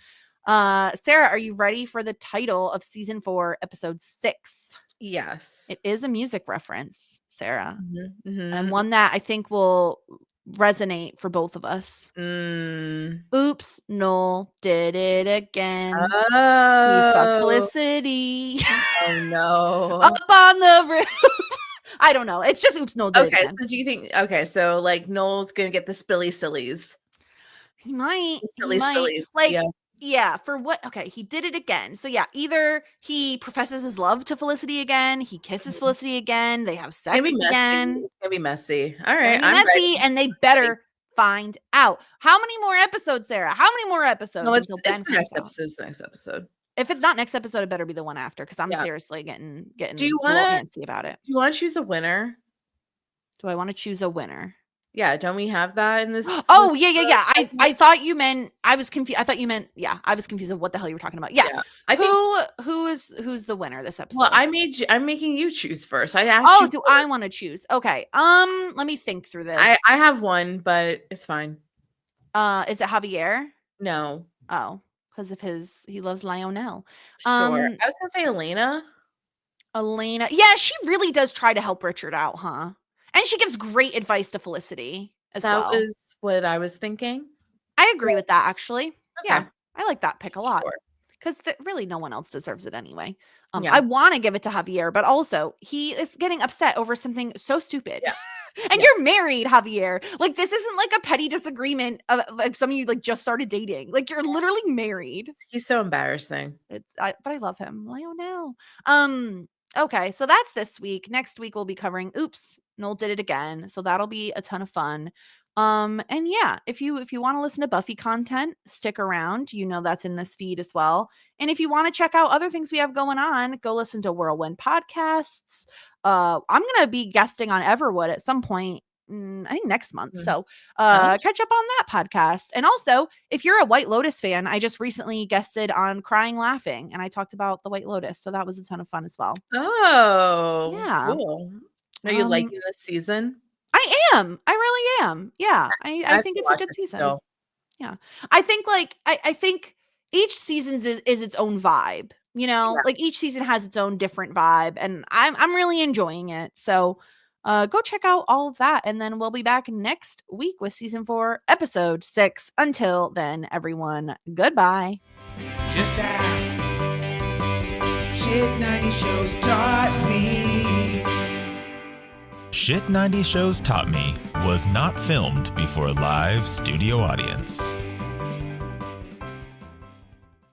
Sarah, are you ready for the title of season 4, episode 6? Yes. It is a music reference, Sarah. And one that I think will resonate for both of us. Oops, Noel did it again. He fucked Felicity. Oh no. Up on the roof. I don't know. It's just oops, Noel did it again. So do you think so like Noel's gonna get the spilly sillies? He might. Sillies. Like, yeah, for what? Okay, he did it again. So yeah, either he professes his love to Felicity again, he kisses Felicity again, they have sex again. It's gonna be messy. All right, I'm messy, and they better find out. How many more episodes, Sarah? How many more episodes? No, it's the next episode. It's the next episode. If it's not next episode, it better be the one after, because I'm seriously getting do you want antsy about it. Do you want to choose a winner? Do I want to choose a winner? Yeah, don't we have that in this? Oh, yeah. I thought you meant, I was confused. I thought you meant, I was confused of what the hell you were talking about. Yeah. I think who's the winner this episode? Well, I'm making you choose first. I asked you. Do I want to choose? Okay. Let me think through this. I have one, but it's fine. Is it Javier? No. Oh, because of he loves Lionel. Sure. I was gonna say Elena. Yeah, she really does try to help Richard out, huh? And she gives great advice to Felicity as well. That was what I was thinking. I agree with that, actually. Okay. Yeah, I like that pick a lot. Sure. because really no one else deserves it anyway. Yeah. I want to give it to Javier, but also he is getting upset over something so stupid. Yeah. And you're married, Javier. Like, this isn't like a petty disagreement of like some of you like just started dating. Like, you're literally married. He's so embarrassing. But I love him. Lionel. Okay, so that's this week. Next week we'll be covering Oops, Noel Did It Again. So that'll be a ton of fun. And yeah, if you want to listen to Buffy content, stick around. You know that's in this feed as well. And if you want to check out other things we have going on, go listen to Whirlwind Podcasts. I'm gonna be guesting on Everwood at some point. I think next month. So catch up on that podcast. And also, if you're a White Lotus fan, I just recently guested on Crying Laughing, and I talked about the White Lotus. So that was a ton of fun as well. Oh, yeah. Cool. Are you liking this season? I am. I really am. Yeah. I think it's a good season. Still. Yeah. I think I think each season is its own vibe. You know, like each season has its own different vibe, and I'm really enjoying it. So go check out all of that, and then we'll be back next week with season 4, episode 6. Until then, everyone, goodbye. Just ask. Shit 90 Shows Taught Me. Shit 90 Shows Taught Me was not filmed before a live studio audience.